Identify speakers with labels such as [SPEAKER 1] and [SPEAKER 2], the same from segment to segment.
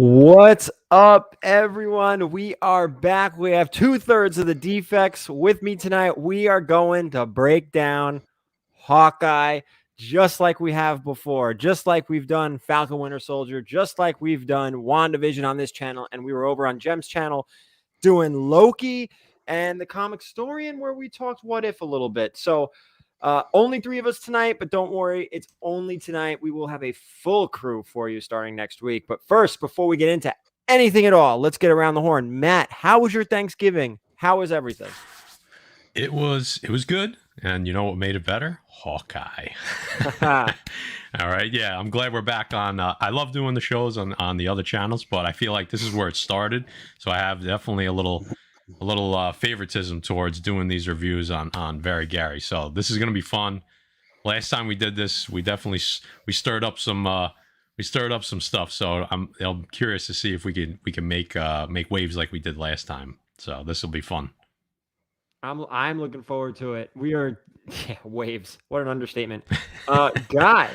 [SPEAKER 1] What's up, everyone? We are back. We have 2/3 of the defects with me tonight. We are going to break down Hawkeye just like we have before, just like we've done Falcon Winter Soldier, just like we've done WandaVision on this channel. And we were over on Jem's channel doing Loki and the Comic Historian, where we talked What If a little bit. So only 3 of us tonight, but don't worry, it's only tonight. We will have a full crew for you starting next week. But first, before we get into anything at all, let's get around the horn. Matt, how was your Thanksgiving? How was everything?
[SPEAKER 2] It was good, and you know what made it better? Hawkeye. All right, yeah, I'm glad we're back on. I love doing the shows on the other channels, but I feel like this is where it started, so I have definitely a little favoritism towards doing these reviews on VERYGARY. So this is gonna be fun. Last time we did this, we definitely we stirred up some stuff. So I'm curious to see if we can make waves like we did last time. So this will be fun.
[SPEAKER 1] I'm looking forward to it. We are waves. What an understatement. Guy,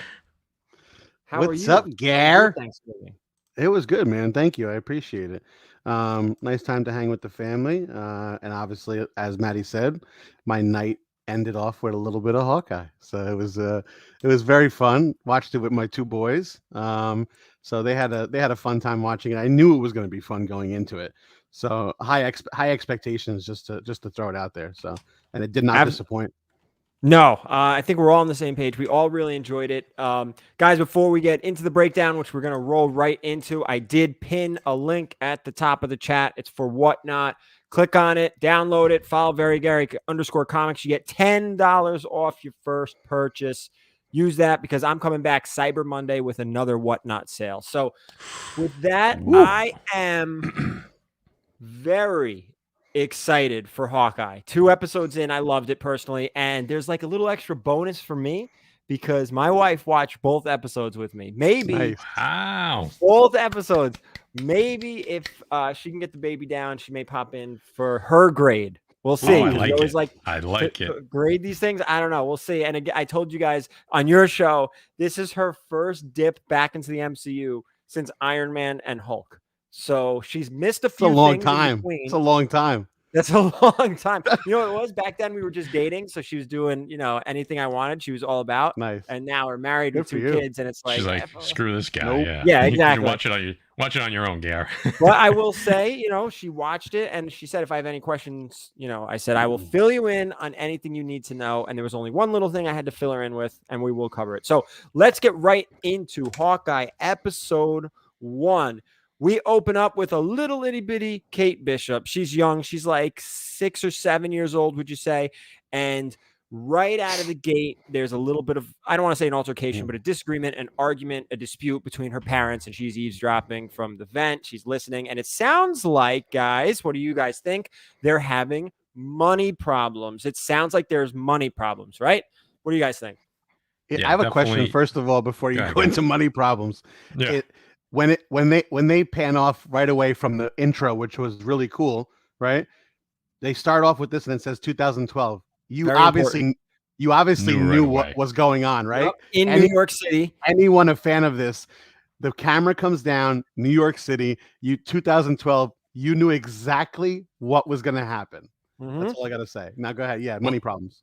[SPEAKER 1] how are you?
[SPEAKER 3] What's up, Gar?
[SPEAKER 1] Thanksgiving.
[SPEAKER 3] It was good, man. Thank you. I appreciate it. Nice time to hang with the family. And obviously, as Maddie said, my night ended off with a little bit of Hawkeye. So it was very fun. Watched it with my 2 boys. So they had a fun time watching it. I knew it was going to be fun going into it. So high expectations just to throw it out there. So, and it did not disappoint.
[SPEAKER 1] No, I think we're all on the same page. We all really enjoyed it. Guys, before we get into the breakdown, which we're going to roll right into, I did pin a link at the top of the chat. It's for Whatnot. Click on it, download it, follow VERYGARY_comics. You get $10 off your first purchase. Use that because I'm coming back Cyber Monday with another Whatnot sale. So with that, I am very excited for Hawkeye. 2 episodes in, I loved it personally, and there's like a little extra bonus for me because my wife watched both episodes with me. Maybe
[SPEAKER 2] wow,
[SPEAKER 1] both episodes. Maybe if she can get the baby down, she may pop in for her grade. We'll see.
[SPEAKER 2] I like it.
[SPEAKER 1] Grade these things. I don't know. We'll see. And again, I told you guys on your show, this is her first dip back into the MCU since Iron Man and Hulk. So she's missed a few.
[SPEAKER 3] It's a long time. It's a long time.
[SPEAKER 1] That's a long time. You know what it was? Back then we were just dating, so she was doing, anything I wanted. She was all about.
[SPEAKER 3] Nice.
[SPEAKER 1] And now we're married with 2 kids, and it's like
[SPEAKER 2] she's like, screw this guy.
[SPEAKER 3] Nope.
[SPEAKER 2] Yeah,
[SPEAKER 1] yeah, exactly.
[SPEAKER 2] You watch it on your own, Gar.
[SPEAKER 1] Well, I will say, she watched it, and she said if I have any questions, I said I will fill you in on anything you need to know. And there was only one little thing I had to fill her in with, and we will cover it. So let's get right into Hawkeye episode 1. We open up with a little itty bitty Kate Bishop. She's young. She's like 6 or 7 years old, would you say? And right out of the gate, there's a little bit of, I don't want to say an altercation, but a disagreement, an argument, a dispute between her parents, and she's eavesdropping from the vent. She's listening. And it sounds like, guys, what do you guys think? They're having money problems. It sounds like there's money problems, right? What do you guys think?
[SPEAKER 3] I have a question, first of all, before you go into money problems.
[SPEAKER 2] Yeah.
[SPEAKER 3] When they pan off right away from the intro, which was really cool, right? They start off with this and it says 2012. You obviously knew what was going on, right?
[SPEAKER 1] Yep. In New York City.
[SPEAKER 3] Anyone a fan of this, the camera comes down, New York City, 2012, you knew exactly what was going to happen. That's all I got to say. Now go ahead. Yeah, money problems.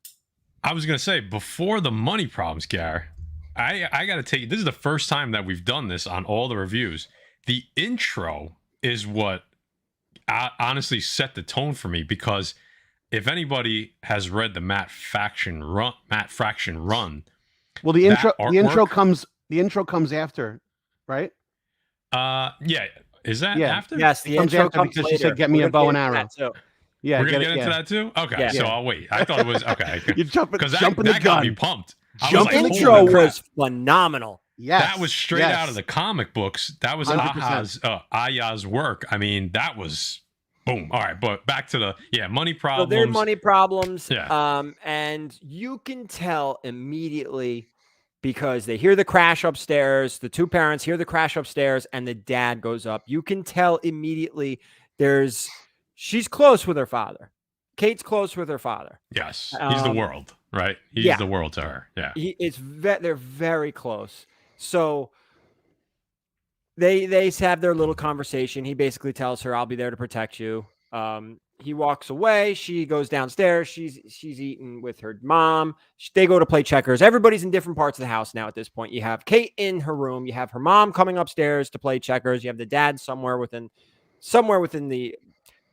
[SPEAKER 2] I was going to say, before the money problems, Gar, I got to take it. This is the first time that we've done this on all the reviews. The intro is what honestly set the tone for me, because if anybody has read the Matt Fraction run,
[SPEAKER 3] well, the intro comes after, right?
[SPEAKER 2] Yeah. Is that after?
[SPEAKER 1] Yes, the intro comes
[SPEAKER 3] because
[SPEAKER 1] later.
[SPEAKER 3] she said, "Get me a bow and arrow."
[SPEAKER 2] Yeah, we're gonna get into that too. Okay, so I'll wait. I thought it was okay.
[SPEAKER 3] You're jumping
[SPEAKER 2] that got me pumped.
[SPEAKER 1] The intro was phenomenal.
[SPEAKER 3] Yes,
[SPEAKER 2] that was straight out of the comic books. That was Aya's work. I mean, that was boom. All right, but back to the money problems.
[SPEAKER 1] So there are money problems.
[SPEAKER 2] Yeah.
[SPEAKER 1] And you can tell immediately because they hear the crash upstairs. The 2 parents hear the crash upstairs, and the dad goes up. You can tell immediately she's close with her father. Kate's close with her father.
[SPEAKER 2] Yes, he's the world, right? He's the world to her. Yeah,
[SPEAKER 1] they're very close. So they have their little conversation. He basically tells her, "I'll be there to protect you." He walks away. She goes downstairs. She's eating with her mom. They go to play checkers. Everybody's in different parts of the house now. At this point, you have Kate in her room. You have her mom coming upstairs to play checkers. You have the dad somewhere within the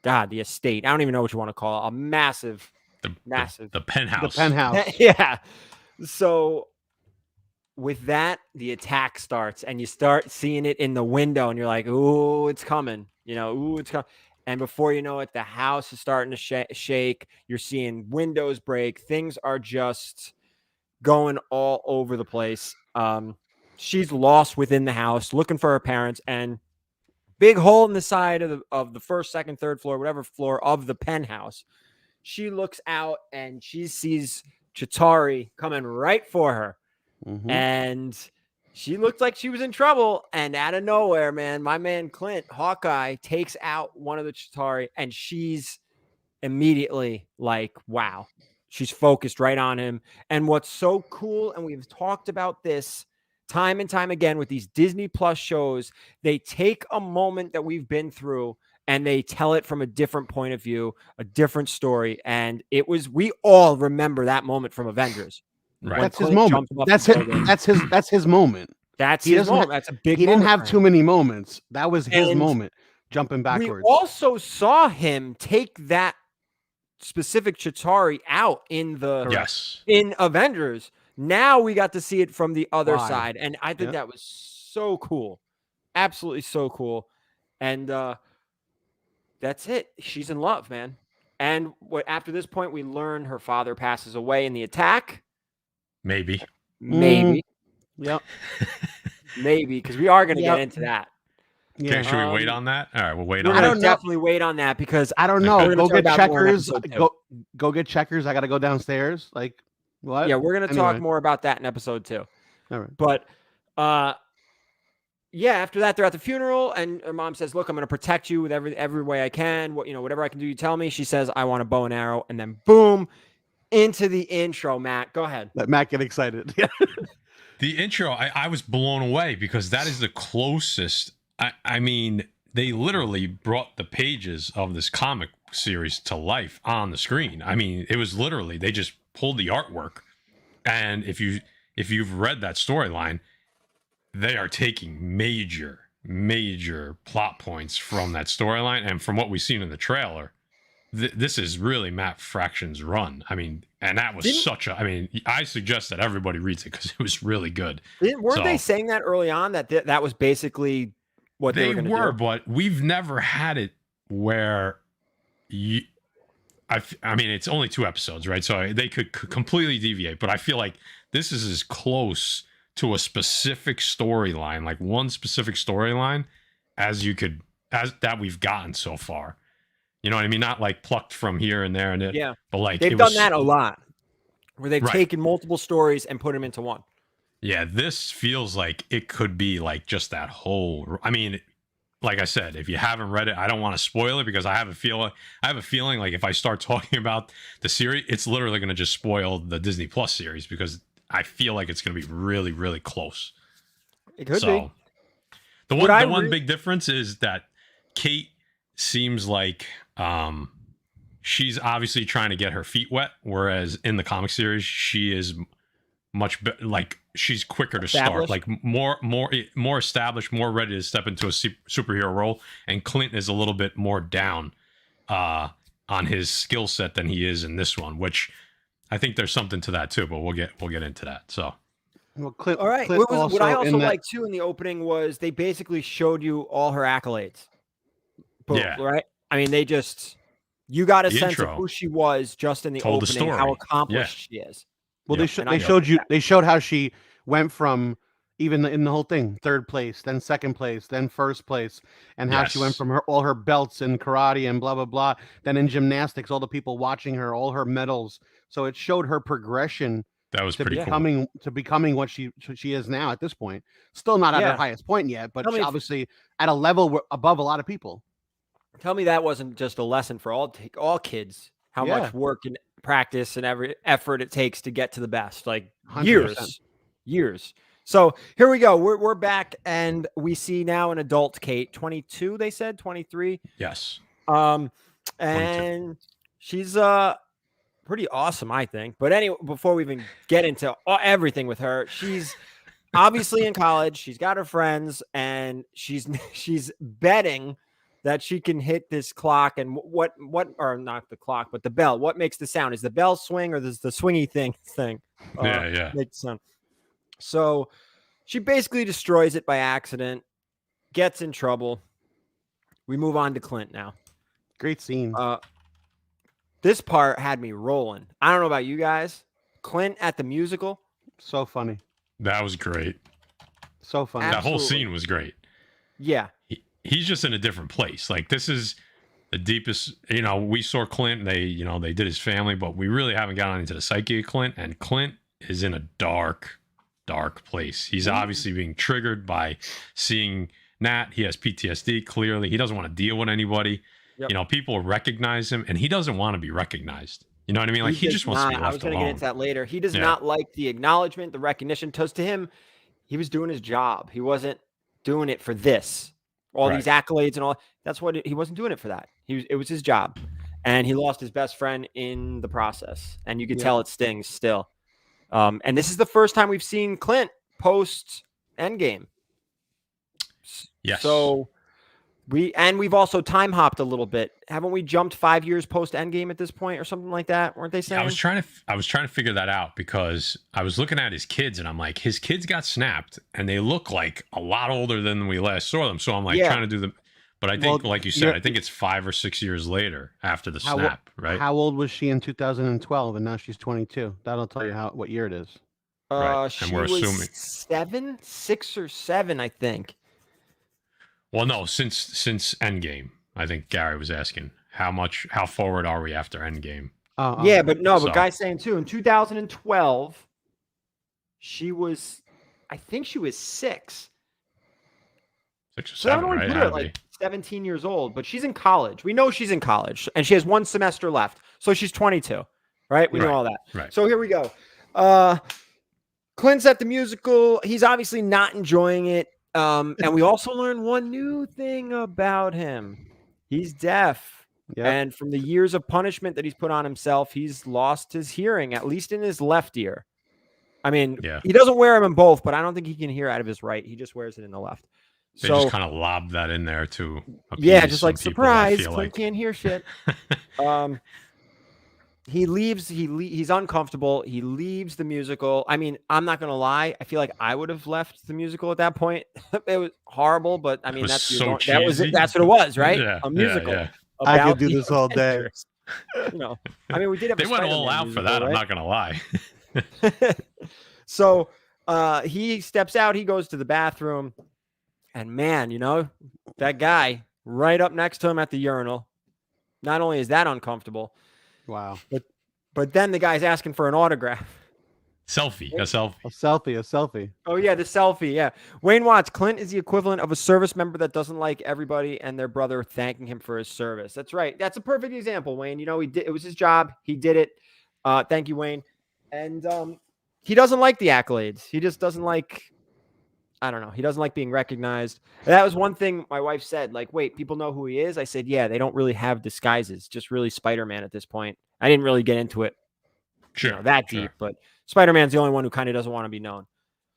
[SPEAKER 1] estate. I don't even know what you want to call it. A massive
[SPEAKER 2] the penthouse.
[SPEAKER 3] The penthouse.
[SPEAKER 1] Yeah. So with that, the attack starts, and you start seeing it in the window, and you're like, "Ooh, it's coming!" "Ooh, it's coming!" And before you know it, the house is starting to shake. You're seeing windows break. Things are just going all over the place. She's lost within the house, looking for her parents, and big hole in the side of the first, second, third floor, whatever floor of the penthouse. She looks out and she sees Chitauri coming right for her.
[SPEAKER 3] Mhm.
[SPEAKER 1] And she looked like she was in trouble. And out of nowhere, man, my man Clint, Hawkeye, takes out one of the Chitauri, and she's immediately like, wow. She's focused right on him. And what's so cool, and we've talked about this time and time again with these Disney Plus shows, they take a moment that we've been through and they tell it from a different point of view, a different story. And we all remember that moment from Avengers.
[SPEAKER 2] Right.
[SPEAKER 3] That's his moment. That's his moment.
[SPEAKER 1] That's his moment. That's a big.
[SPEAKER 3] He didn't have too many moments. That was his moment. Jumping backwards.
[SPEAKER 1] We also saw him take that specific Chitauri out in Avengers. Now we got to see it from the other side, and I think that was so cool, absolutely so cool. And that's it. She's in love, man. And after this point, we learn her father passes away in the attack.
[SPEAKER 2] Maybe.
[SPEAKER 3] Yep.
[SPEAKER 1] Maybe, because we are going to get into that.
[SPEAKER 2] Yeah. Should we wait on that? All right, we'll wait on
[SPEAKER 1] that.
[SPEAKER 2] that.
[SPEAKER 1] I don't definitely wait on that, because
[SPEAKER 3] I don't know. Go get checkers. Go get checkers. I got to go downstairs. Like, what?
[SPEAKER 1] Yeah, we're going to talk more about that in episode 2.
[SPEAKER 3] All right.
[SPEAKER 1] But after that, they're at the funeral, and her mom says, "Look, I'm going to protect you with every way I can. Whatever I can do, you tell me." She says, "I want a bow and arrow," and then boom, into the intro. Matt, go ahead.
[SPEAKER 3] Let Matt get excited.
[SPEAKER 2] The intro, I was blown away, because that is the closest. I mean, they literally brought the pages of this comic series to life on the screen. I mean, it was literally, they just pulled the artwork, and if you've read that storyline, they are taking major plot points from that storyline, and from what we've seen in the trailer, this is really Matt Fraction's run. I mean, and that was I suggest that everybody reads it, because it was really good.
[SPEAKER 1] Weren't they saying that early on, that was basically what they were going to do?
[SPEAKER 2] But we've never had it where I mean, it's only 2 episodes, right? So they could completely deviate, but I feel like this is as close to a specific storyline, like one specific storyline, as that we've gotten so far. You know what I mean? Not like plucked from here and there and there.
[SPEAKER 1] Yeah.
[SPEAKER 2] But like
[SPEAKER 1] they've done that a lot, where they've taken multiple stories and put them into one.
[SPEAKER 2] Yeah, this feels like it could be like just that whole. I mean, like I said, if you haven't read it, I don't want to spoil it, because I have a feeling like if I start talking about the series, it's literally going to just spoil the Disney Plus series, because I feel like it's going to be really, really close.
[SPEAKER 1] It could be.
[SPEAKER 2] The one big difference is that Kate seems like she's obviously trying to get her feet wet, whereas in the comic series she is much like she's quicker to start, like more established, more ready to step into a superhero role. And Clint is a little bit more down on his skill set than he is in this one, which I think there's something to that too. But we'll get into that. So.
[SPEAKER 3] Well, Clint,
[SPEAKER 1] all right.
[SPEAKER 3] Clint
[SPEAKER 1] What I also liked too in the opening was they basically showed you all her accolades. Boom, right. I mean, you got a sense of who she was just in the opening, how accomplished she is.
[SPEAKER 3] Well, they showed how she went from, even in the whole thing, 3rd place, then 2nd place, then 1st place, and how she went from all her belts in karate and blah blah blah, then in gymnastics, all the people watching her, all her medals. So it showed her progression.
[SPEAKER 2] That was pretty
[SPEAKER 3] cool. To becoming what she is now at this point. Still not at her highest point yet, but she's obviously at a level above a lot of people.
[SPEAKER 1] Tell me that wasn't just a lesson for all kids, how much work and practice and every effort it takes to get to the best, like
[SPEAKER 3] 100%.
[SPEAKER 1] years. So here we go. We're back, and we see now an adult Kate, 22. They said 23.
[SPEAKER 2] Yes.
[SPEAKER 1] And
[SPEAKER 2] 22.
[SPEAKER 1] she's pretty awesome, I think. But anyway, before we even get into everything with her, she's obviously in college. She's got her friends, and she's betting that she can hit this clock. And what or not the clock, but the bell. What makes the sound? Is the bell swing, or does the swingy thing?
[SPEAKER 2] Yeah.
[SPEAKER 1] Make the sound. So she basically destroys it by accident, gets in trouble. We move on to Clint now.
[SPEAKER 3] Great scene.
[SPEAKER 1] This part had me rolling. I don't know about you guys. Clint at the musical.
[SPEAKER 3] So funny.
[SPEAKER 2] That was great.
[SPEAKER 3] So funny.
[SPEAKER 2] That whole
[SPEAKER 1] Absolutely.
[SPEAKER 2] scene was great.
[SPEAKER 1] Yeah.
[SPEAKER 2] He's just in a different place. Like, this is the deepest, we saw Clint, they did his family, but we really haven't gotten into the psyche of Clint, and Clint is in a dark place. He's obviously being triggered by seeing Nat. He has PTSD, clearly. He doesn't want to deal with anybody. Yep. People recognize him, and he doesn't want to be recognized. You know what I mean? Like, he just wants to be left alone.
[SPEAKER 1] I was going to get into that later. He does not like the acknowledgement, the recognition. Because to him, he was doing his job. He wasn't doing it for this. All these accolades and all. That's what he wasn't doing it for that. It was his job. And he lost his best friend in the process. And you could tell it stings still. And this is the first time we've seen Clint post Endgame.
[SPEAKER 2] Yes.
[SPEAKER 1] So we've also time hopped a little bit. Haven't we jumped 5 years post Endgame at this point or something like that? Weren't they saying?
[SPEAKER 2] I was trying to figure that out because I was looking at his kids and I'm like, his kids got snapped and they look like a lot older than we last saw them. So I'm like trying to do the, but I think, like you said, I think it's 5 or 6 years later after the snap, right?
[SPEAKER 3] How old was she in 2012? And now she's 22. That'll tell you what year it is.
[SPEAKER 2] Right.
[SPEAKER 1] She
[SPEAKER 2] and we're assuming
[SPEAKER 1] 6 or 7, I think.
[SPEAKER 2] Well, no, since Endgame, I think Gary was asking how forward are we after Endgame?
[SPEAKER 1] Yeah, but no, but Guy's saying too, in 2012, I think she was 6.
[SPEAKER 2] 6 or 7,
[SPEAKER 1] so that would only
[SPEAKER 2] right?
[SPEAKER 1] put her at like 17 years old, but she's in college. We know she's in college, and she has 1 semester left, so she's 22, right? We know all that.
[SPEAKER 2] Right.
[SPEAKER 1] So here we go. Clint's at the musical. He's obviously not enjoying it. And we also learned one new thing about him. He's deaf. Yep. And from the years of punishment that he's put on himself, he's lost his hearing, at least in his left ear. I mean, he doesn't wear them in both, but I don't think he can hear out of his right. He just wears it in the left.
[SPEAKER 2] They just kind of lobbed that in there to
[SPEAKER 1] just like surprise. Clint can't hear shit. He leaves. He's uncomfortable. He leaves the musical. I mean, I'm not gonna lie. I feel like I would have left the musical at that point. It was horrible, but I mean, that's what it was, right?
[SPEAKER 2] Yeah,
[SPEAKER 1] a musical.
[SPEAKER 2] Yeah.
[SPEAKER 3] I could do this all day.
[SPEAKER 1] I mean, we did have.
[SPEAKER 2] They went all out for that. Right? I'm not gonna lie.
[SPEAKER 1] So he steps out. He goes to the bathroom, and man, that guy right up next to him at the urinal. Not only is that uncomfortable.
[SPEAKER 3] Wow.
[SPEAKER 1] But then the guy's asking for an autograph.
[SPEAKER 2] A selfie.
[SPEAKER 1] Oh, yeah, the selfie, yeah. Wayne Watts, Clint is the equivalent of a service member that doesn't like everybody and their brother thanking him for his service. That's right. That's a perfect example, Wayne. It was his job. He did it. Thank you, Wayne. And he doesn't like the accolades. He just doesn't like... I don't know. He doesn't like being recognized. That was one thing my wife said, like, wait, people know who he is? I said, yeah, they don't really have disguises. Just really Spider-Man at this point. I didn't really get into it deep, but Spider-Man's the only one who kind of doesn't want to be known.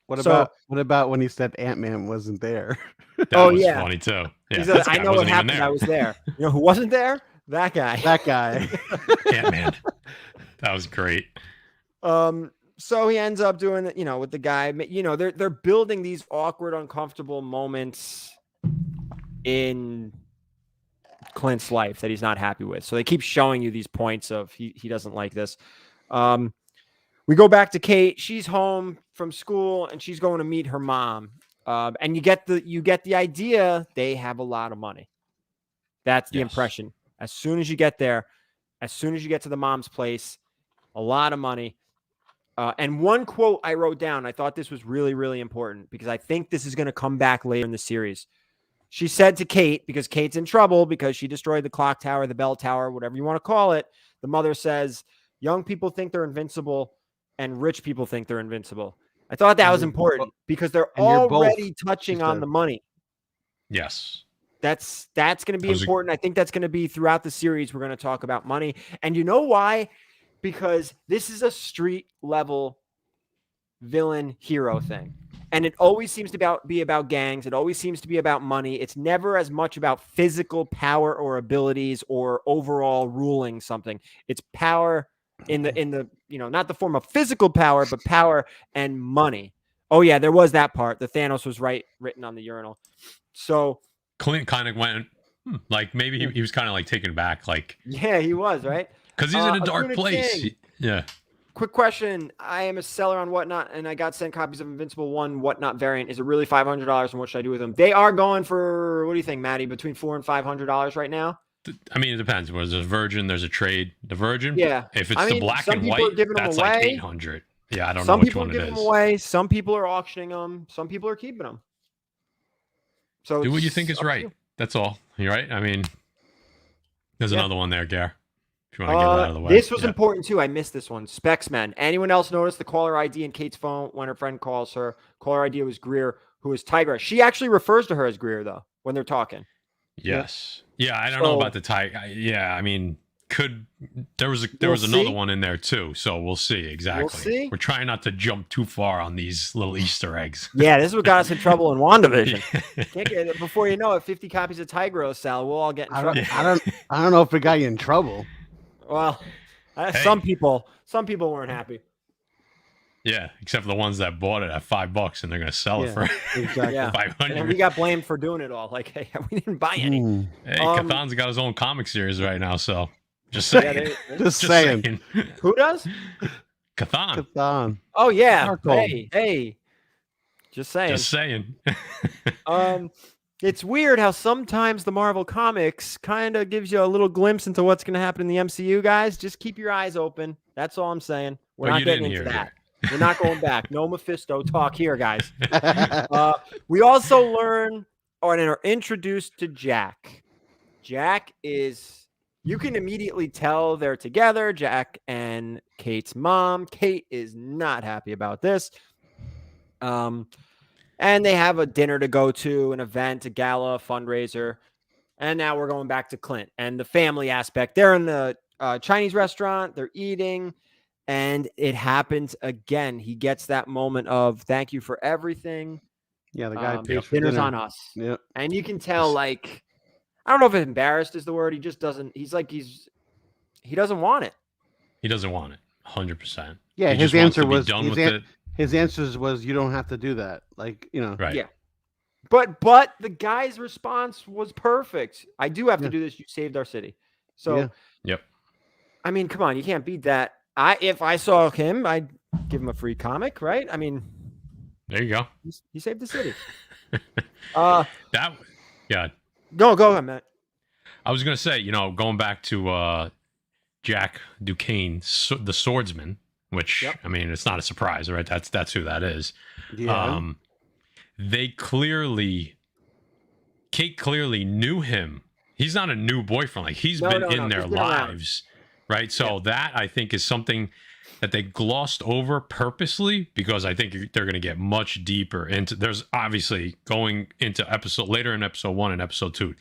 [SPEAKER 3] What about when he said Ant-Man wasn't there?
[SPEAKER 2] That was funny too. Yeah,
[SPEAKER 1] he said, I know what happened. I was there. You know who wasn't there? That guy.
[SPEAKER 2] Ant-Man. That was great.
[SPEAKER 1] So he ends up doing it, with the guy. They're building these awkward, uncomfortable moments in Clint's life that he's not happy with. So they keep showing you these points of he doesn't like this. We go back to Kate. She's home from school and she's going to meet her mom. And you get the idea they have a lot of money. That's the impression. As soon as you get there, as soon as you get to the mom's place, a lot of money. And one quote I wrote down, I thought this was really, really important because I think this is going to come back later in the series. She said to Kate, because Kate's in trouble because she destroyed the clock tower, the bell tower, whatever you want to call it. The mother says, young people think they're invincible and rich people think they're invincible. I thought that
[SPEAKER 3] And
[SPEAKER 1] was
[SPEAKER 3] you're
[SPEAKER 1] important because they're
[SPEAKER 3] and you're both,
[SPEAKER 1] already touching
[SPEAKER 3] she
[SPEAKER 1] on
[SPEAKER 3] said.
[SPEAKER 1] the money.
[SPEAKER 2] Yes.
[SPEAKER 1] That's going to be
[SPEAKER 2] That was
[SPEAKER 1] important. I think that's going to be throughout the series. We're going to talk about money. And you know why? Because this is a street level villain hero thing. And it always seems to be about gangs. It always seems to be about money. It's never as much about physical power or abilities or overall ruling something. It's power in the not the form of physical power, but power and money. Oh yeah, there was that part. The Thanos was written on the urinal. So
[SPEAKER 2] Clint kind of went like maybe he was kind of like taken back, like
[SPEAKER 1] yeah, he was right
[SPEAKER 2] because he's in a dark
[SPEAKER 1] Akuna
[SPEAKER 2] place.
[SPEAKER 1] King.
[SPEAKER 2] Yeah.
[SPEAKER 1] Quick question. I am a seller on Whatnot, and I got sent copies of Invincible 1 Whatnot variant. Is it really $500, and what should I do with them? They are going for, what do you think, Maddie, between $400 and $500 right now?
[SPEAKER 2] I mean, it depends. There's a Virgin, there's a trade. The Virgin?
[SPEAKER 1] Yeah.
[SPEAKER 2] If it's the black and white, that's like 800. Yeah, I don't know which one it is.
[SPEAKER 1] Some people are giving them away. Some people are auctioning them. Some people are keeping them. So
[SPEAKER 2] do what you think is right. That's all. You're right. I mean, there's another one there, Gare. If you want to get it out of the way.
[SPEAKER 1] This was important too. I missed this one. Specsman. Anyone else notice the caller ID in Kate's phone when her friend calls her? Caller ID was Greer, who is Tigra. She actually refers to her as Greer though when they're talking.
[SPEAKER 2] Yes. Yeah, I don't know about the Tiger. Yeah, I mean, there was another one in there too. So we'll see exactly.
[SPEAKER 1] We'll see.
[SPEAKER 2] We're trying not to jump too far on these little Easter eggs.
[SPEAKER 1] Yeah, this is what got us in trouble in WandaVision. Before you know it, 50 copies of Tigro Sal. We'll all get in trouble.
[SPEAKER 3] I don't know if it got you in trouble.
[SPEAKER 1] Well, some people weren't happy.
[SPEAKER 2] Yeah, except for the ones that bought it at $5 and they're going to sell it for
[SPEAKER 3] exactly.
[SPEAKER 2] $500.
[SPEAKER 1] And we got blamed for doing it all. Like, hey, we didn't buy any.
[SPEAKER 2] Hey, Cathan's got his own comic series right now, so just saying.
[SPEAKER 3] Just saying.
[SPEAKER 1] Who does?
[SPEAKER 3] Cathan.
[SPEAKER 1] Oh yeah. Hey. Just saying.
[SPEAKER 2] Just saying.
[SPEAKER 1] It's weird how sometimes the Marvel Comics kind of gives you a little glimpse into what's going to happen in the MCU, guys. Just keep your eyes open. That's all I'm saying. We're not getting into that. We're not going back. No Mephisto talk here, guys. We also learn or are introduced to Jack. Jack is, you can immediately tell they're together, Jack and Kate's mom. Kate is not happy about this. And they have a dinner to go to, an event, a gala, fundraiser. And now we're going back to Clint and the family aspect. They're in the Chinese restaurant. They're eating. And it happens again. He gets that moment of thank you for everything.
[SPEAKER 3] Yeah, the guy pays for
[SPEAKER 1] dinner's
[SPEAKER 3] dinner.
[SPEAKER 1] on us.
[SPEAKER 3] Yep.
[SPEAKER 1] And you can tell, like, I don't know if embarrassed is the word. He just doesn't. He's like he doesn't want it.
[SPEAKER 2] He doesn't want it. 100%.
[SPEAKER 3] Yeah,
[SPEAKER 2] he
[SPEAKER 3] his answer was
[SPEAKER 2] done with it.
[SPEAKER 3] His answer was you don't have to do that. Like,
[SPEAKER 2] Right.
[SPEAKER 1] Yeah. But the guy's response was perfect. I do have to do this. You saved our city. So
[SPEAKER 2] Yep.
[SPEAKER 1] I mean, come on, you can't beat that. If I saw him, I'd give him a free comic, right? I mean,
[SPEAKER 2] there you go.
[SPEAKER 1] He saved the city.
[SPEAKER 2] Go
[SPEAKER 1] ahead, Matt.
[SPEAKER 2] I was gonna say, going back to Jack Duquesne, the swordsman, which I mean, it's not a surprise, right? That's who that is.
[SPEAKER 3] Yeah.
[SPEAKER 2] Kate clearly knew him. He's not a new boyfriend. Like he's been in their lives, right? So that I think is something that they glossed over purposely because I think they're going to get much deeper into. There's obviously going into later in episode 1 and episode 2.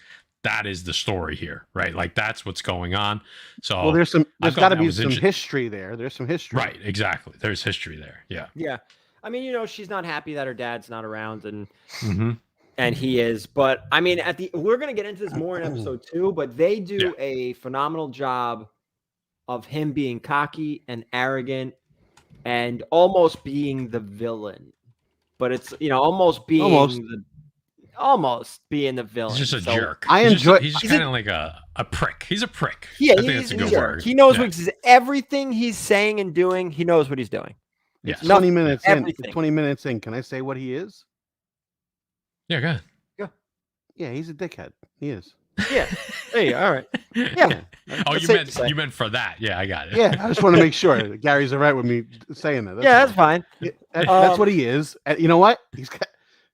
[SPEAKER 2] That is the story here, right? Like that's what's going on. So
[SPEAKER 3] there's got to be some history there. There's some history,
[SPEAKER 2] right? Exactly. There's history there. Yeah.
[SPEAKER 1] Yeah. I mean, she's not happy that her dad's not around, and he is. But I mean, we're gonna get into this more in episode 2. But they do a phenomenal job of him being cocky and arrogant, and almost being the villain. But it's almost being the villain.
[SPEAKER 2] He's just a jerk.
[SPEAKER 3] He's
[SPEAKER 2] just kind of like a prick. He's a prick.
[SPEAKER 1] Yeah,
[SPEAKER 2] I think that's a good word.
[SPEAKER 1] He knows everything he's saying and doing. He knows what he's doing.
[SPEAKER 2] Yeah.
[SPEAKER 3] 20 minutes in. 20 minutes in. Can I say what he is?
[SPEAKER 2] Yeah, go ahead.
[SPEAKER 1] Go.
[SPEAKER 3] Yeah, he's a dickhead. He is.
[SPEAKER 1] Yeah. Hey, all right. Yeah.
[SPEAKER 2] Oh, you meent for that. Yeah, I got it.
[SPEAKER 3] Yeah, I just want to make sure Gary's all right with me saying that.
[SPEAKER 1] That's fine.
[SPEAKER 3] That's what he is. You know what?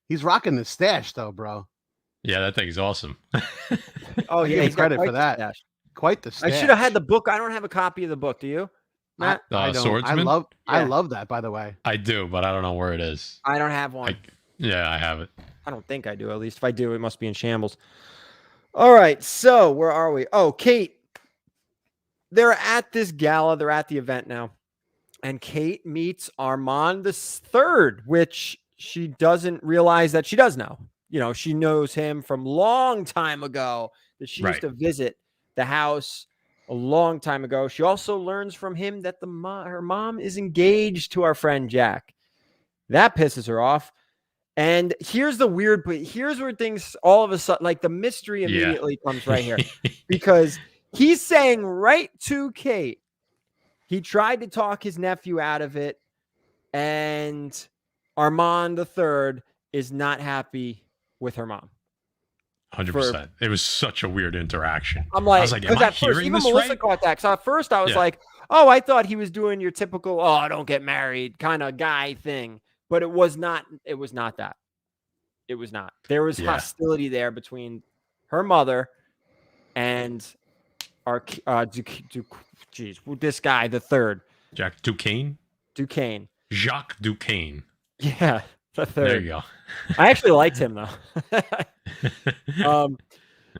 [SPEAKER 3] He's rocking the stash though, bro.
[SPEAKER 2] Yeah, that thing's awesome.
[SPEAKER 1] Oh yeah,
[SPEAKER 3] he's credit for that.
[SPEAKER 1] Stash.
[SPEAKER 3] Quite the stash.
[SPEAKER 1] I should have had the book. I don't have a copy of the book. Do you? Matt?
[SPEAKER 3] I don't.
[SPEAKER 2] Swordsman.
[SPEAKER 3] I
[SPEAKER 1] Yeah.
[SPEAKER 3] love that. By the way,
[SPEAKER 2] I do, but I don't know where it is.
[SPEAKER 1] I don't have one.
[SPEAKER 2] I have it.
[SPEAKER 1] I don't think I do. At least if I do, it must be in shambles. All right. So where are we? Oh, Kate. They're at this gala. They're at the event now. And Kate meets Armand the third, which she doesn't realize that she does know. You know, she knows him from long time ago that she used to visit the house a long time ago. She also learns from him that her mom is engaged to our friend Jack. That pisses her off. And here's the weird, but here's where things all of a sudden, like the mystery immediately comes right here. Because he's saying right to Kate, he tried to talk his nephew out of it, and Armand III is not happy with her mom.
[SPEAKER 2] 100%. It was such a weird interaction.
[SPEAKER 1] I was
[SPEAKER 2] like,
[SPEAKER 1] because
[SPEAKER 2] am I
[SPEAKER 1] at first,
[SPEAKER 2] hearing
[SPEAKER 1] even
[SPEAKER 2] this
[SPEAKER 1] Melissa
[SPEAKER 2] right?
[SPEAKER 1] caught that. So at first I was like, oh, I thought he was doing your typical, oh, don't get married kind of guy thing. But it was not. It was not that. It was not. There was hostility there between her mother and our this guy, the third.
[SPEAKER 2] Jack Duquesne?
[SPEAKER 1] Duquesne.
[SPEAKER 2] Jacques Duquesne.
[SPEAKER 1] Yeah, the third.
[SPEAKER 2] There you go.
[SPEAKER 1] I actually liked him, though.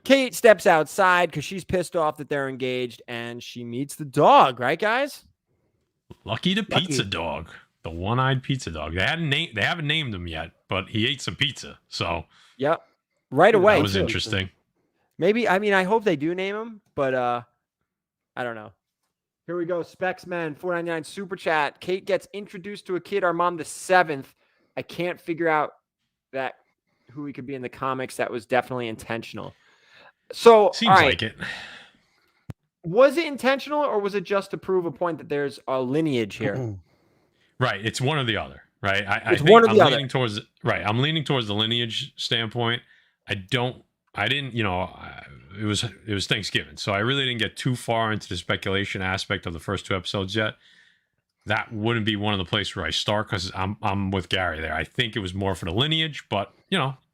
[SPEAKER 1] Kate steps outside because she's pissed off that they're engaged, and she meets the dog, right, guys?
[SPEAKER 2] Lucky the pizza dog. The one-eyed pizza dog. They haven't named him yet, but he ate some pizza. So
[SPEAKER 1] yep. Right away.
[SPEAKER 2] That was interesting.
[SPEAKER 1] Maybe, I mean, I hope they do name him, but I don't know. Here we go. Specsman, $4.99 super chat. Kate gets introduced to a kid, Armand the seventh. I can't figure out who he could be in the comics. That was definitely intentional. So
[SPEAKER 2] seems like it.
[SPEAKER 1] Was it intentional, or was it just to prove a point that there's a lineage here?
[SPEAKER 2] Right. It's one or the other. Right.
[SPEAKER 1] It's one or the other.
[SPEAKER 2] I'm leaning towards the lineage standpoint. I didn't, it was Thanksgiving, so I really didn't get too far into the speculation aspect of the first two episodes yet. That wouldn't be one of the places where I start, because I'm with Gary there. I think it was more for the lineage, but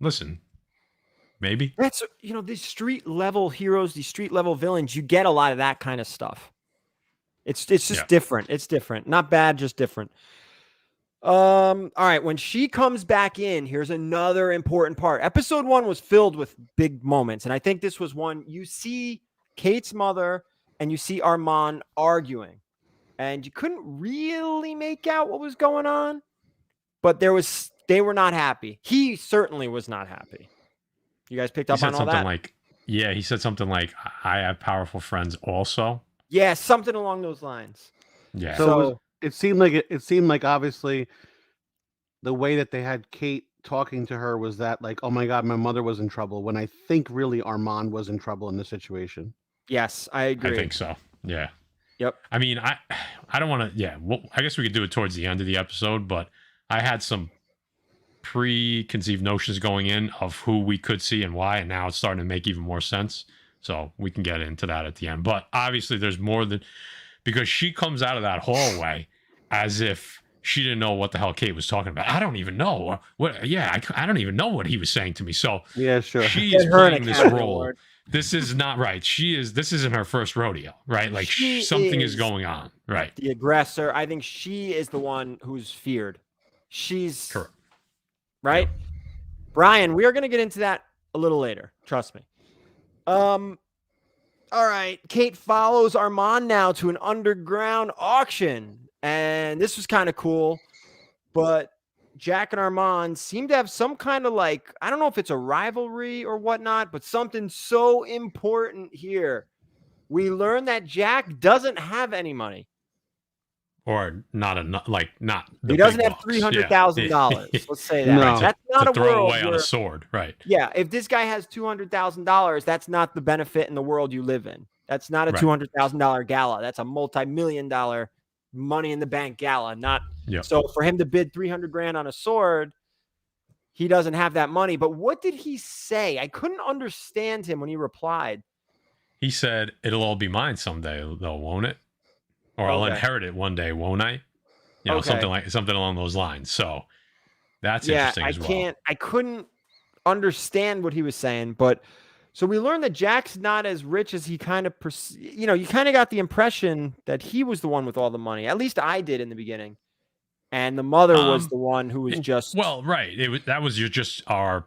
[SPEAKER 2] listen, maybe
[SPEAKER 1] that's these street level heroes, these street level villains. You get a lot of that kind of stuff. It's just different. It's different, not bad, just different. All right. When she comes back in, here's another important part. Episode 1 was filled with big moments, and I think this was one. You see Kate's mother and you see Armand arguing, and you couldn't really make out what was going on, but they were not happy. He certainly was not happy. You guys picked up on all that?
[SPEAKER 2] He said something like, I have powerful friends also.
[SPEAKER 1] Yeah, something along those lines.
[SPEAKER 2] Yeah.
[SPEAKER 3] So it seemed like obviously the way that they had Kate talking to her was that like, oh my God, my mother was in trouble, when I think really Armand was in trouble in the situation.
[SPEAKER 1] Yes, I agree.
[SPEAKER 2] I think so. Yeah.
[SPEAKER 1] Yep.
[SPEAKER 2] I mean, I don't want to. Yeah. Well, I guess we could do it towards the end of the episode, but I had some preconceived notions going in of who we could see and why, and now it's starting to make even more sense. So we can get into that at the end. But obviously, there's more than, because she comes out of that hallway as if she didn't know what the hell Kate was talking about. I don't even know what. Yeah, I don't even know what he was saying to me. So
[SPEAKER 3] yeah, sure.
[SPEAKER 2] She is playing this role. This is not right. This isn't her first rodeo, right? Like something is going on, right?
[SPEAKER 1] The aggressor. I think she is the one who's feared. She's
[SPEAKER 2] correct,
[SPEAKER 1] right? Yep. Brian, we are going to get into that a little later. Trust me. All right. Kate follows Armand now to an underground auction, and this was kind of cool, but Jack and Armand seem to have some kind of I don't know if it's a rivalry or whatnot, but something so important here. We learn that Jack doesn't have any money.
[SPEAKER 2] Or not enough, not.
[SPEAKER 1] He doesn't have $300,000. Let's say that.
[SPEAKER 3] No.
[SPEAKER 1] That's not a
[SPEAKER 2] throw
[SPEAKER 1] world
[SPEAKER 2] away on a sword, right?
[SPEAKER 1] Yeah, if this guy has $200,000, that's not the benefit in the world you live in. That's not a $200,000 gala. That's a multi-million-dollar money in the bank gala. So for him to bid $300,000 on a sword, he doesn't have that money. But what did he say? I couldn't understand him when he replied.
[SPEAKER 2] He said, "It'll all be mine someday, though, won't it? Or I'll inherit it one day, won't I?" Something along those lines. So that's interesting as well.
[SPEAKER 1] I couldn't understand what he was saying, but So we learned that Jack's not as rich as he kind of, you kind of got the impression that he was the one with all the money. At least I did in the beginning. And the mother was the one who was just
[SPEAKER 2] right. That was just our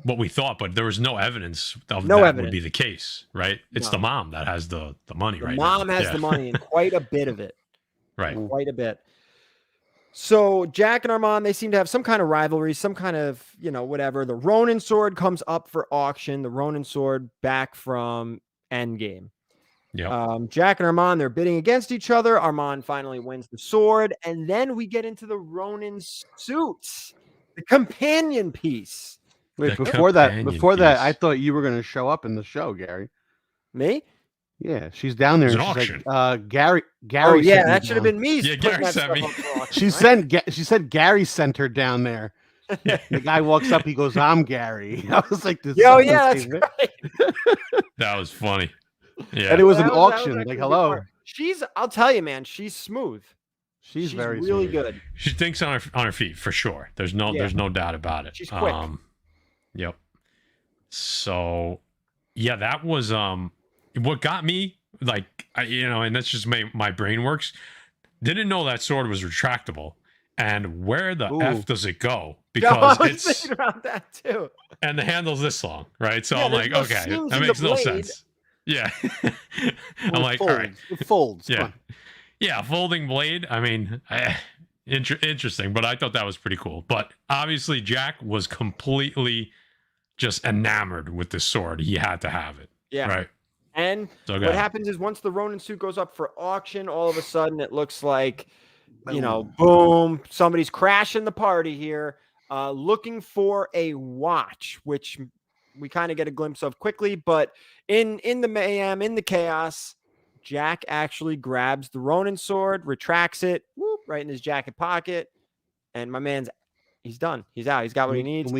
[SPEAKER 2] what we thought, but there was no evidence of
[SPEAKER 1] No
[SPEAKER 2] that
[SPEAKER 1] evidence.
[SPEAKER 2] would be the case, right? It's
[SPEAKER 1] No.
[SPEAKER 2] the mom that has the money
[SPEAKER 1] the
[SPEAKER 2] right
[SPEAKER 1] mom
[SPEAKER 2] now.
[SPEAKER 1] has the money and quite a bit of it.
[SPEAKER 2] Right.
[SPEAKER 1] Quite a bit. So Jack and Armand, they seem to have some kind of rivalry, some kind of, whatever. The Ronin sword comes up for auction. The Ronin sword back from Endgame.
[SPEAKER 2] Yeah.
[SPEAKER 1] Jack and Armand, they're bidding against each other. Armand finally wins the sword. And then we get into the Ronin suits, the companion piece.
[SPEAKER 3] Wait,
[SPEAKER 2] The
[SPEAKER 3] before that,
[SPEAKER 2] companion
[SPEAKER 3] I
[SPEAKER 2] piece.
[SPEAKER 3] thought you were going to show up in the show, Gary.
[SPEAKER 1] Me?
[SPEAKER 3] Yeah, she's down there.
[SPEAKER 2] It
[SPEAKER 3] And
[SPEAKER 2] was
[SPEAKER 3] she's
[SPEAKER 2] an
[SPEAKER 3] like, Gary.
[SPEAKER 1] Oh, yeah,
[SPEAKER 3] sent me
[SPEAKER 1] that should have
[SPEAKER 3] down.
[SPEAKER 1] been me.
[SPEAKER 2] Yeah,
[SPEAKER 1] putting
[SPEAKER 2] Gary
[SPEAKER 1] that
[SPEAKER 2] sent
[SPEAKER 1] stuff
[SPEAKER 2] me.
[SPEAKER 1] up for auction,
[SPEAKER 3] She
[SPEAKER 1] right?
[SPEAKER 3] she said Gary sent her down there. The guy walks up, he goes, "I'm Gary." I was like, "This."
[SPEAKER 1] Yo, yeah, that's right.
[SPEAKER 2] That was funny. Yeah.
[SPEAKER 3] And it was an
[SPEAKER 1] That was
[SPEAKER 3] auction.
[SPEAKER 1] actually
[SPEAKER 3] Like,
[SPEAKER 1] a good
[SPEAKER 3] hello.
[SPEAKER 1] part. I'll tell you, man, she's smooth.
[SPEAKER 3] She's very
[SPEAKER 1] really
[SPEAKER 3] smooth.
[SPEAKER 1] good.
[SPEAKER 2] She thinks on her feet for sure. There's no doubt about it.
[SPEAKER 1] She's quick.
[SPEAKER 2] Yep. So yeah, that was what got me, like, and that's just my brain works. Didn't know that sword was retractable. And where the F does it go? Because
[SPEAKER 1] I was
[SPEAKER 2] it's
[SPEAKER 1] thinking about that too.
[SPEAKER 2] And the handle's this long, right? So
[SPEAKER 1] Yeah,
[SPEAKER 2] I'm
[SPEAKER 1] there's
[SPEAKER 2] like,
[SPEAKER 1] no
[SPEAKER 2] okay,
[SPEAKER 1] seams
[SPEAKER 2] that
[SPEAKER 1] in the
[SPEAKER 2] makes no
[SPEAKER 1] blade.
[SPEAKER 2] sense. Yeah.
[SPEAKER 3] Well,
[SPEAKER 2] I'm like, all right.
[SPEAKER 3] It folds.
[SPEAKER 2] Yeah.
[SPEAKER 3] Come on.
[SPEAKER 2] Yeah, folding blade. I mean, interesting, but I thought that was pretty cool. But obviously, Jack was completely just enamored with this sword. He had to have it.
[SPEAKER 1] Yeah.
[SPEAKER 2] Right.
[SPEAKER 1] And
[SPEAKER 2] So
[SPEAKER 1] what happens is once the Ronin suit goes up for auction, all of a sudden it looks like, boom, somebody's crashing the party here, looking for a watch, which we kind of get a glimpse of quickly. But in the mayhem, in the chaos, Jack actually grabs the Ronin sword, retracts it, right in his jacket pocket, and my man's he's done. He's out. He's got what he needs.
[SPEAKER 3] And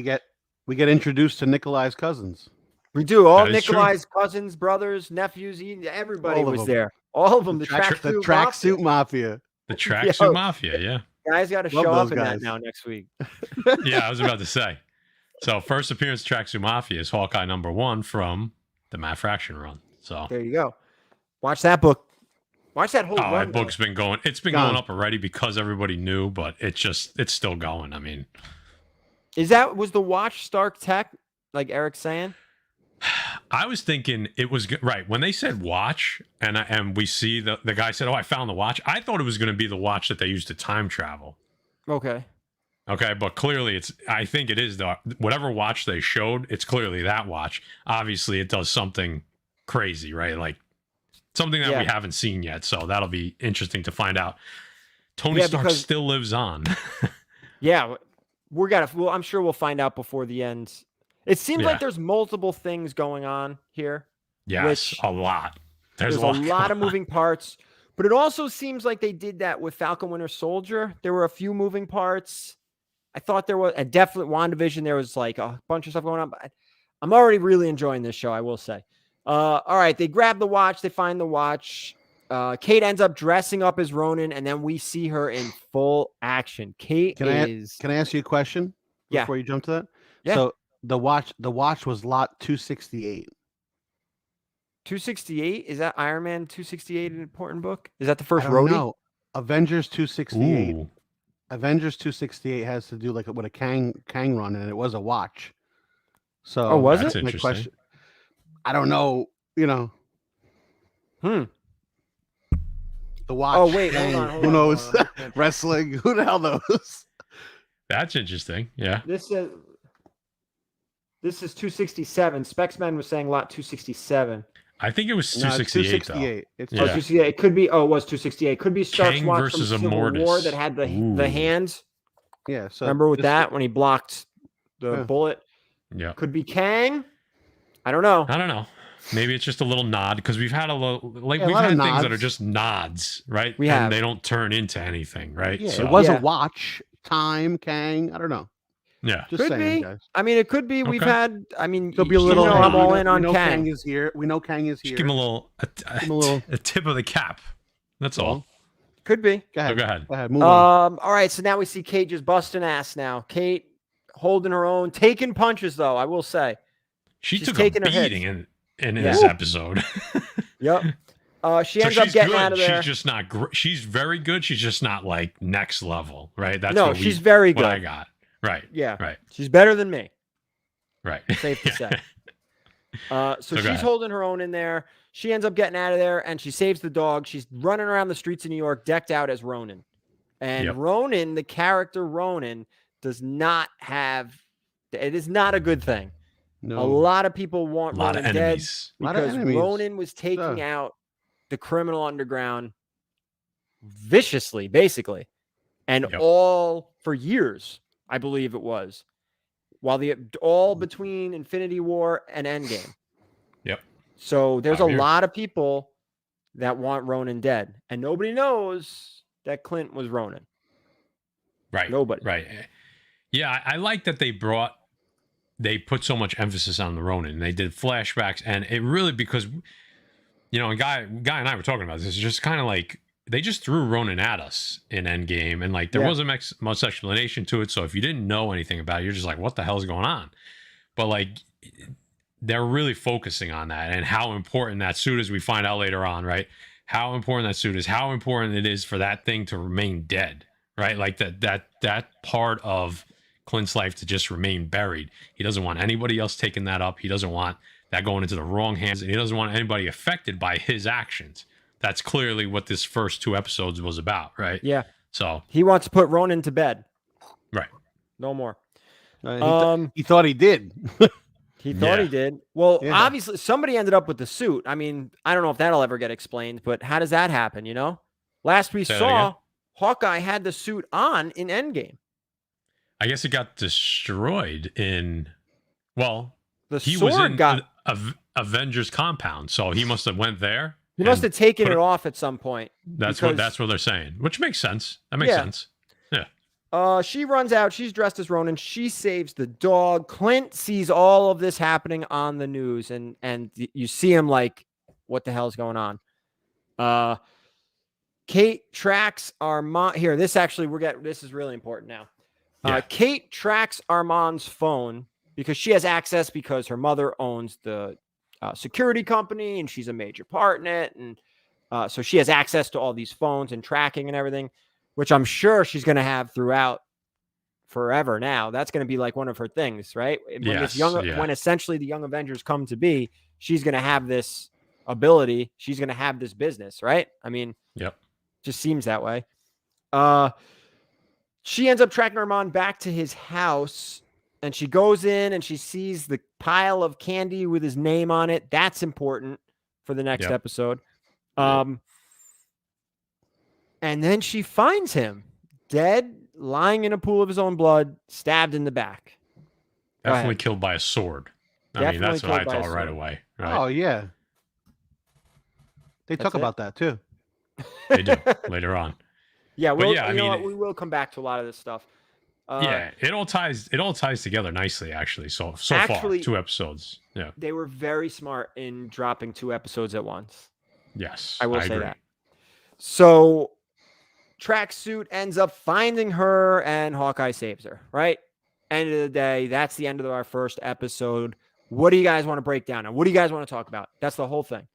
[SPEAKER 3] we get introduced to Nikolai's cousins.
[SPEAKER 1] We do. All
[SPEAKER 2] That is true.
[SPEAKER 1] Nikolai's cousins, brothers, nephews, everybody
[SPEAKER 3] All of
[SPEAKER 1] was
[SPEAKER 3] them.
[SPEAKER 1] there. All of them. The
[SPEAKER 3] Tracksuit
[SPEAKER 1] tracksuit
[SPEAKER 3] Mafia.
[SPEAKER 2] The Tracksuit Mafia, yeah.
[SPEAKER 1] guys got to
[SPEAKER 3] Love
[SPEAKER 1] show
[SPEAKER 3] those
[SPEAKER 1] up in
[SPEAKER 3] guys.
[SPEAKER 1] that now next week.
[SPEAKER 2] Yeah, I was about to say. So first appearance of Tracksuit Mafia is Hawkeye #1 from the Matt Fraction run. So
[SPEAKER 1] There you go. Watch that book. Watch that whole run.
[SPEAKER 2] that book's been going. It's been going up already because everybody knew, but it's still going. I mean,
[SPEAKER 1] Was the watch Stark Tech, like Eric's saying?
[SPEAKER 2] I was thinking it was right when they said watch, and we see the guy said, "Oh, I found the watch." I thought it was going to be the watch that they used to time travel.
[SPEAKER 1] Okay.
[SPEAKER 2] Okay, but clearly I think it is whatever watch they showed. It's clearly that watch. Obviously, it does something crazy, right? Like something that we haven't seen yet. So that'll be interesting to find out. Tony Stark still lives on.
[SPEAKER 1] Yeah, I'm sure we'll find out before the end. It seems like there's multiple things going on here.
[SPEAKER 2] Yes, a lot.
[SPEAKER 1] There's a lot of moving parts, but it also seems like they did that with Falcon Winter Soldier. There were a few moving parts. I thought there was a definite WandaVision. There was like a bunch of stuff going on, but I'm already really enjoying this show, I will say. All right, they grab the watch. They find the watch. Kate ends up dressing up as Ronin, and then we see her in full action. Kate
[SPEAKER 3] Can I ask you a question before you jump to that?
[SPEAKER 1] Yeah.
[SPEAKER 3] So the watch was lot 268.
[SPEAKER 1] 268? Is that Iron Man 268 an important book? Is that the first roadie?
[SPEAKER 3] No, Avengers 268.
[SPEAKER 2] Ooh.
[SPEAKER 3] Avengers 268 has to do like with a Kang run, and it was a watch. So
[SPEAKER 1] was
[SPEAKER 2] that's
[SPEAKER 1] it?
[SPEAKER 2] interesting.
[SPEAKER 3] My question, I don't know. The watch.
[SPEAKER 1] Oh wait, hold on.
[SPEAKER 3] Who knows? Wrestling. Who the hell knows?
[SPEAKER 2] That's interesting. Yeah.
[SPEAKER 1] This is 267. Spexman was saying lot 267.
[SPEAKER 2] I think it was 268 though.
[SPEAKER 3] It's
[SPEAKER 1] 268. It could be. Oh, it was 268. It could be Stark's
[SPEAKER 2] Kang
[SPEAKER 1] watch
[SPEAKER 2] versus
[SPEAKER 1] from Civil
[SPEAKER 2] Immortus.
[SPEAKER 1] War that had the hands.
[SPEAKER 3] Yeah. So
[SPEAKER 1] remember with that when he blocked the bullet?
[SPEAKER 2] Yeah.
[SPEAKER 1] Could be Kang. I don't know.
[SPEAKER 2] Maybe it's just a little nod because we've had we've
[SPEAKER 3] lot
[SPEAKER 2] had
[SPEAKER 3] of
[SPEAKER 2] things that
[SPEAKER 3] nods.
[SPEAKER 2] are just nods, right?
[SPEAKER 1] We have.
[SPEAKER 2] And they don't turn into anything, right?
[SPEAKER 3] Yeah,
[SPEAKER 2] So,
[SPEAKER 3] it was a watch. Time Kang. I don't know.
[SPEAKER 2] yeah.
[SPEAKER 3] Just
[SPEAKER 1] Could
[SPEAKER 3] saying,
[SPEAKER 1] be.
[SPEAKER 3] guys.
[SPEAKER 1] I mean, it could be. We've
[SPEAKER 2] Okay.
[SPEAKER 1] had. I mean,
[SPEAKER 3] There'll be a little.
[SPEAKER 1] I'm all in on
[SPEAKER 3] we know
[SPEAKER 1] Kang.
[SPEAKER 3] is here. We know Kang is here.
[SPEAKER 2] Just give him a little a tip of the cap. That's all.
[SPEAKER 1] Could be.
[SPEAKER 3] Go ahead.
[SPEAKER 2] Go ahead.
[SPEAKER 3] Go ahead. Move on.
[SPEAKER 1] All right. So now we see Kate just busting ass now. Kate holding her own, taking punches though. I will say,
[SPEAKER 2] She's took a
[SPEAKER 1] taking her
[SPEAKER 2] beating
[SPEAKER 1] hits.
[SPEAKER 2] in
[SPEAKER 1] Yeah.
[SPEAKER 2] this episode.
[SPEAKER 1] Yep. She
[SPEAKER 2] So
[SPEAKER 1] ends up
[SPEAKER 2] she's
[SPEAKER 1] getting
[SPEAKER 2] good.
[SPEAKER 1] out of there.
[SPEAKER 2] She's just not. She's very good. She's just not like next level, right? That's
[SPEAKER 1] No,
[SPEAKER 2] what
[SPEAKER 1] she's very
[SPEAKER 2] what I
[SPEAKER 1] good.
[SPEAKER 2] got. Right.
[SPEAKER 1] Yeah.
[SPEAKER 2] Right.
[SPEAKER 1] She's better than me.
[SPEAKER 2] Right.
[SPEAKER 1] Safe to say. So
[SPEAKER 2] So go
[SPEAKER 1] she's
[SPEAKER 2] ahead.
[SPEAKER 1] holding her own in there. She ends up getting out of there, and she saves the dog. She's running around the streets of New York, decked out as Ronin. And
[SPEAKER 2] Yep.
[SPEAKER 1] Ronin, the character Ronin, does not have. It is not a good thing.
[SPEAKER 3] No.
[SPEAKER 1] A lot of people want
[SPEAKER 2] A lot
[SPEAKER 1] Ronin
[SPEAKER 2] of
[SPEAKER 1] dead
[SPEAKER 2] enemies.
[SPEAKER 3] Lot of
[SPEAKER 1] because
[SPEAKER 3] enemies.
[SPEAKER 1] Ronin was taking
[SPEAKER 3] Yeah.
[SPEAKER 1] out the criminal underground viciously, basically, and
[SPEAKER 2] Yep.
[SPEAKER 1] all for years, I believe it was, while all between Infinity War and Endgame.
[SPEAKER 2] Yep.
[SPEAKER 1] So there's a
[SPEAKER 2] 5 years.
[SPEAKER 1] lot of people that want Ronin dead, and nobody knows that Clint was Ronin.
[SPEAKER 2] Right.
[SPEAKER 1] Nobody.
[SPEAKER 2] Right. Yeah, I like that they put so much emphasis on the Ronin. They did flashbacks, and it really, because, you know, Guy and I were talking about this, it's just kind of like they just threw Ronin at us in Endgame, and like there wasn't much explanation to it. So if you didn't know anything about it, you're just like, what the hell is going on? But like, they're really focusing on that and how important that suit is. We find out later on, right? How important that suit is, how important it is for that thing to remain dead, right? Like that part of Clint's life to just remain buried. He doesn't want anybody else taking that up. He doesn't want that going into the wrong hands, and he doesn't want anybody affected by his actions. That's clearly what this first 2 episodes was about, right?
[SPEAKER 1] Yeah.
[SPEAKER 2] So
[SPEAKER 1] He wants to put Ronin to bed.
[SPEAKER 2] right.
[SPEAKER 1] No more.
[SPEAKER 3] He thought he did.
[SPEAKER 1] He thought
[SPEAKER 2] Yeah.
[SPEAKER 1] he did. Well,
[SPEAKER 3] Yeah.
[SPEAKER 1] obviously, somebody ended up with the suit. I mean, I don't know if that'll ever get explained, but how does that happen, you know? Last we
[SPEAKER 2] Say that
[SPEAKER 1] saw,
[SPEAKER 2] again?
[SPEAKER 1] Hawkeye had the suit on in Endgame.
[SPEAKER 2] I guess it got destroyed in, well,
[SPEAKER 1] The
[SPEAKER 2] he
[SPEAKER 1] sword
[SPEAKER 2] was in
[SPEAKER 1] got...
[SPEAKER 2] Avengers compound, so he must have went there.
[SPEAKER 1] He must
[SPEAKER 2] and
[SPEAKER 1] have taken
[SPEAKER 2] put
[SPEAKER 1] it off at some point.
[SPEAKER 2] That's
[SPEAKER 1] because-
[SPEAKER 2] what they're saying, which makes sense. That makes
[SPEAKER 1] Yeah.
[SPEAKER 2] sense.
[SPEAKER 1] She runs out. She's dressed as Ronin. She saves the dog. Clint sees all of this happening on the news, and you see him like, what the hell is going on? Kate tracks Armand. Here, this is really important now.
[SPEAKER 2] Yeah.
[SPEAKER 1] Kate tracks Armand's phone because she has access because her mother owns the security company and she's a major part in it. And so she has access to all these phones and tracking and everything, which I'm sure she's going to have throughout forever now. That's going to be like one of her things, right? When essentially the Young Avengers come to be, she's going to have this ability. She's going to have this business, right? I mean,
[SPEAKER 2] Yep.
[SPEAKER 1] just seems that way. She ends up tracking Armand back to his house, and she goes in and she sees the pile of candy with his name on it. That's important for the next episode. And then she finds him dead, lying in a pool of his own blood, stabbed in the back.
[SPEAKER 2] Definitely killed by a sword. I mean, that's what I thought right away. Right?
[SPEAKER 3] Oh yeah. They
[SPEAKER 1] That's
[SPEAKER 3] talk
[SPEAKER 1] it?
[SPEAKER 3] about that too.
[SPEAKER 2] They do later on.
[SPEAKER 1] Yeah,
[SPEAKER 2] But
[SPEAKER 1] well,
[SPEAKER 2] yeah, I
[SPEAKER 1] you know
[SPEAKER 2] mean,
[SPEAKER 1] what? We will come back to a lot of this stuff.
[SPEAKER 2] Yeah, it all ties together nicely, actually. So far,
[SPEAKER 1] Actually-
[SPEAKER 2] 2 episodes. Yeah.
[SPEAKER 1] They were very smart in dropping 2 episodes at once.
[SPEAKER 2] Yes.
[SPEAKER 1] I will say
[SPEAKER 2] agree.
[SPEAKER 1] that. So Tracksuit ends up finding her and Hawkeye saves her, right? End of the day, that's the end of our first episode. What do you guys want to break down? And what do you guys want to talk about? That's the whole thing.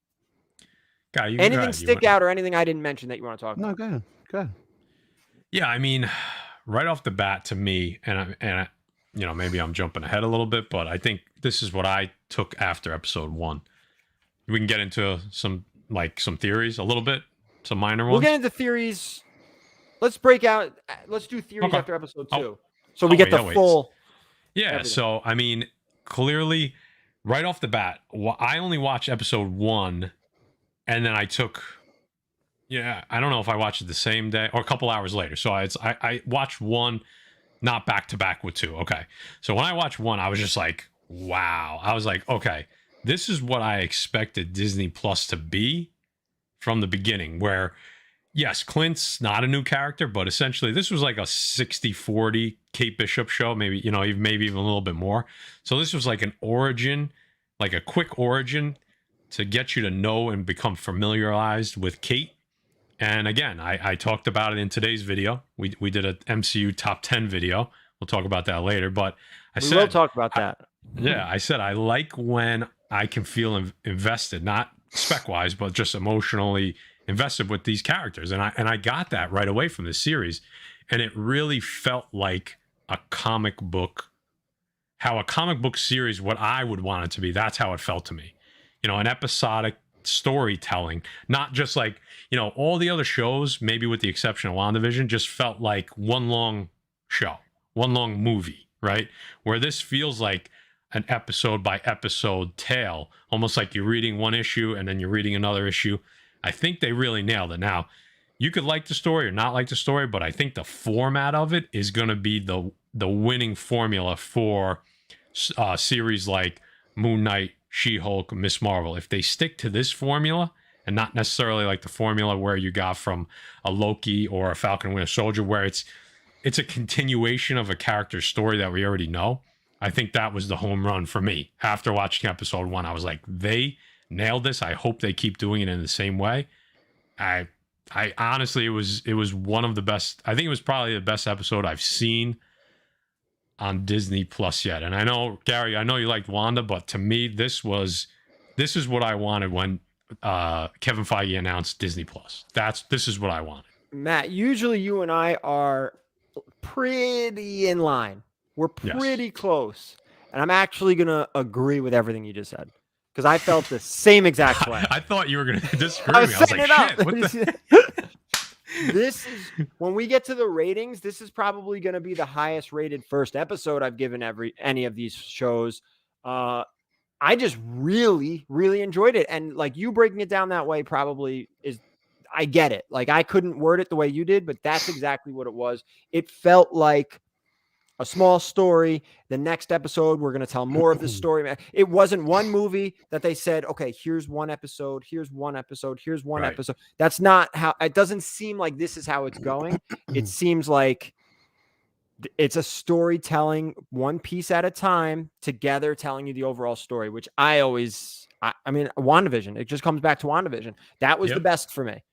[SPEAKER 2] Guy, you
[SPEAKER 1] Anything
[SPEAKER 2] go ahead.
[SPEAKER 1] stick out or anything I didn't mention that you want to talk
[SPEAKER 3] No,
[SPEAKER 1] about?
[SPEAKER 3] go ahead. Go ahead.
[SPEAKER 2] Yeah, I mean, right off the bat, to me, and you know, maybe I'm jumping ahead a little bit, but I think this is what I took after episode 1. We can get into some theories a little bit, some minor
[SPEAKER 1] We'll
[SPEAKER 2] ones.
[SPEAKER 1] get into theories. Let's break out. Let's do theories
[SPEAKER 2] Okay.
[SPEAKER 1] after episode 2.
[SPEAKER 2] Oh.
[SPEAKER 1] So we
[SPEAKER 2] Oh,
[SPEAKER 1] get
[SPEAKER 2] wait,
[SPEAKER 1] the
[SPEAKER 2] oh, wait.
[SPEAKER 1] full.
[SPEAKER 2] Yeah,
[SPEAKER 1] everything.
[SPEAKER 2] so I mean, clearly, right off the bat, I only watched episode 1, and then I took, I don't know if I watched it the same day or a couple hours later. So I watched 1, not back to back with 2. Okay, so when I watched 1, I was just like, wow. I was like, okay, this is what I expected Disney Plus to be from the beginning, where yes, Clint's not a new character, but essentially this was like a 60-40 Kate Bishop show, maybe, maybe even a little bit more. So this was like an origin, like a quick origin to get you to know and become familiarized with Kate. And again, I talked about it in today's video. We did an MCU top 10 video. We'll talk about that later, but
[SPEAKER 1] We will talk about that.
[SPEAKER 2] Yeah, I said I like when I can feel invested, not spec wise, but just emotionally invested with these characters, and I got that right away from this series, and it really felt like a comic book, how a comic book series, what I would want it to be. That's how it felt to me, an episodic storytelling, not just like all the other shows, maybe with the exception of WandaVision, just felt like one long show, one long movie, right? Where this feels like an episode by episode tale, almost like you're reading one issue and then you're reading another issue. I think they really nailed it. Now, you could like the story or not like the story, but I think the format of it is going to be the winning formula for series like Moon Knight, She-Hulk, Miss Marvel. If they stick to this formula and not necessarily like the formula where you got from a Loki or a Falcon and Winter Soldier, where it's a continuation of a character's story that we already know, I think that was the home run for me. After watching episode 1, I was like, they nailed this. I hope they keep doing it in the same way. I honestly, it was one of the best. I think it was probably the best episode I've seen on Disney Plus yet. And I know, Gary, I know you liked Wanda, but to me, this is what I wanted when Kevin Feige announced Disney Plus. This is what I wanted.
[SPEAKER 1] Matt, usually you and I are pretty in line. We're pretty close. And I'm actually going to agree with everything you just said, because I felt the same exact way.
[SPEAKER 2] I thought you were going to disagree with me. I was like, shit, what the...
[SPEAKER 1] This is, when we get to the ratings, this is probably going to be the highest rated first episode I've given any of these shows. I just really, really enjoyed it. And like, you breaking it down that way probably is, I get it. Like, I couldn't word it the way you did, but that's exactly what it was. It felt like a small story. The next episode, we're going to tell more of the story. It wasn't one movie that they said, okay, here's one episode, here's one episode, here's one episode. That's not how, it doesn't seem like this is how it's going. It seems like it's a storytelling one piece at a time together, telling you the overall story, which I mean, WandaVision, it just comes back to WandaVision. That was the best for me,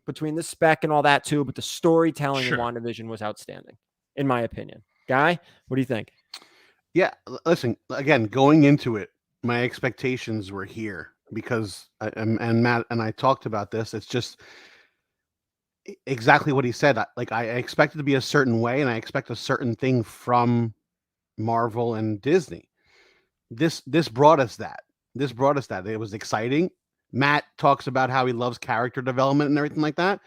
[SPEAKER 1] between the spec and all that too. But the storytelling in WandaVision was outstanding, in my opinion. Guy, what do you think?
[SPEAKER 3] Yeah, listen, again, going into it, my expectations were here because, and Matt and I talked about this. It's just exactly what he said. I expect it to be a certain way, and I expect a certain thing from Marvel and Disney. This brought us that. This brought us that. It was exciting. Matt talks about how he loves character development and everything like that.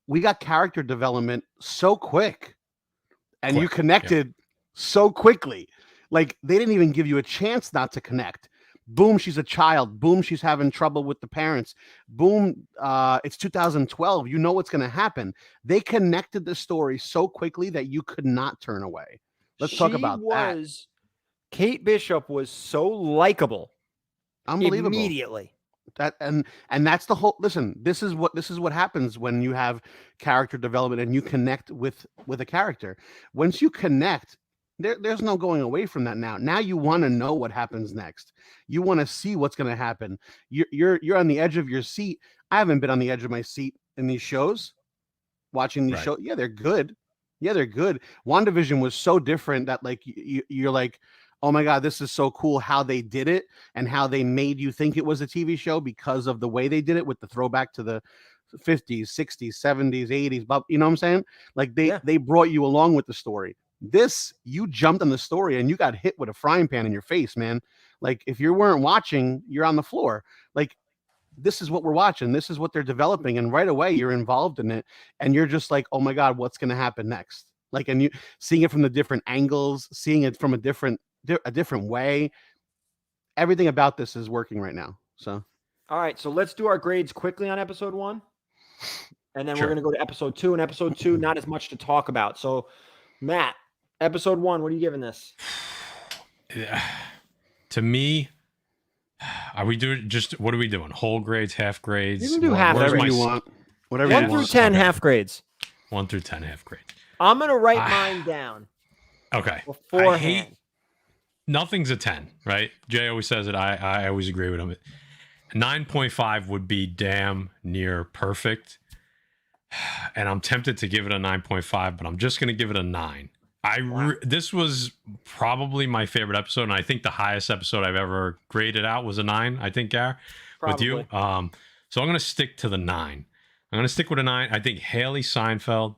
[SPEAKER 3] We got character development so quick. And you connected so quickly. Like, they didn't even give you a chance not to connect. Boom, she's a child. Boom, she's having trouble with the parents. Boom, it's 2012. You know what's going to happen. They connected the story so quickly that you could not turn away. Let's talk about that.
[SPEAKER 1] Kate Bishop was so likable.
[SPEAKER 3] Unbelievable.
[SPEAKER 1] Immediately.
[SPEAKER 3] That and that's the whole. Listen, this is what happens when you have character development and you connect with a character. Once you connect, there's no going away from that. Now you want to know what happens next. You want to see what's going to happen. You're on the edge of your seat. I haven't been on the edge of my seat in these shows, watching these shows. Yeah, they're good. WandaVision was so different that like you're like, oh my God, this is so cool how they did it and how they made you think it was a TV show because of the way they did it with the throwback to the 50s, 60s, 70s, 80s. But you know what I'm saying? Like they brought you along with the story. This, you jumped on the story and you got hit with a frying pan in your face, man. Like, if you weren't watching, you're on the floor. Like, this is what we're watching. This is what they're developing. And right away you're involved in it. And you're just like, oh my God, what's going to happen next? Like, and you seeing it from the different angles, seeing it from a different way. Everything about this is working right now. So,
[SPEAKER 1] all right. So let's do our grades quickly on episode 1. And then we're going to go to episode 2. And episode 2, not as much to talk about. So, Matt, episode 1, what are you giving this?
[SPEAKER 2] To me, are we doing what are we doing? Whole grades, half grades?
[SPEAKER 1] You can do half.
[SPEAKER 3] Whatever you want. Whatever
[SPEAKER 1] 1 through 10 half grades.
[SPEAKER 2] 1 through 10 half grades.
[SPEAKER 1] I'm going to write mine down.
[SPEAKER 2] Okay.
[SPEAKER 1] Beforehand.
[SPEAKER 2] Nothing's a 10, right? Jay always says it. I always agree with him. 9.5 would be damn near perfect. And I'm tempted to give it a 9.5, but I'm just going to give it a 9. This was probably my favorite episode, and I think the highest episode I've ever graded out was a 9. I think, Gar, with you. So I'm gonna stick to the 9. I'm gonna stick with a 9. I think Haley Steinfeld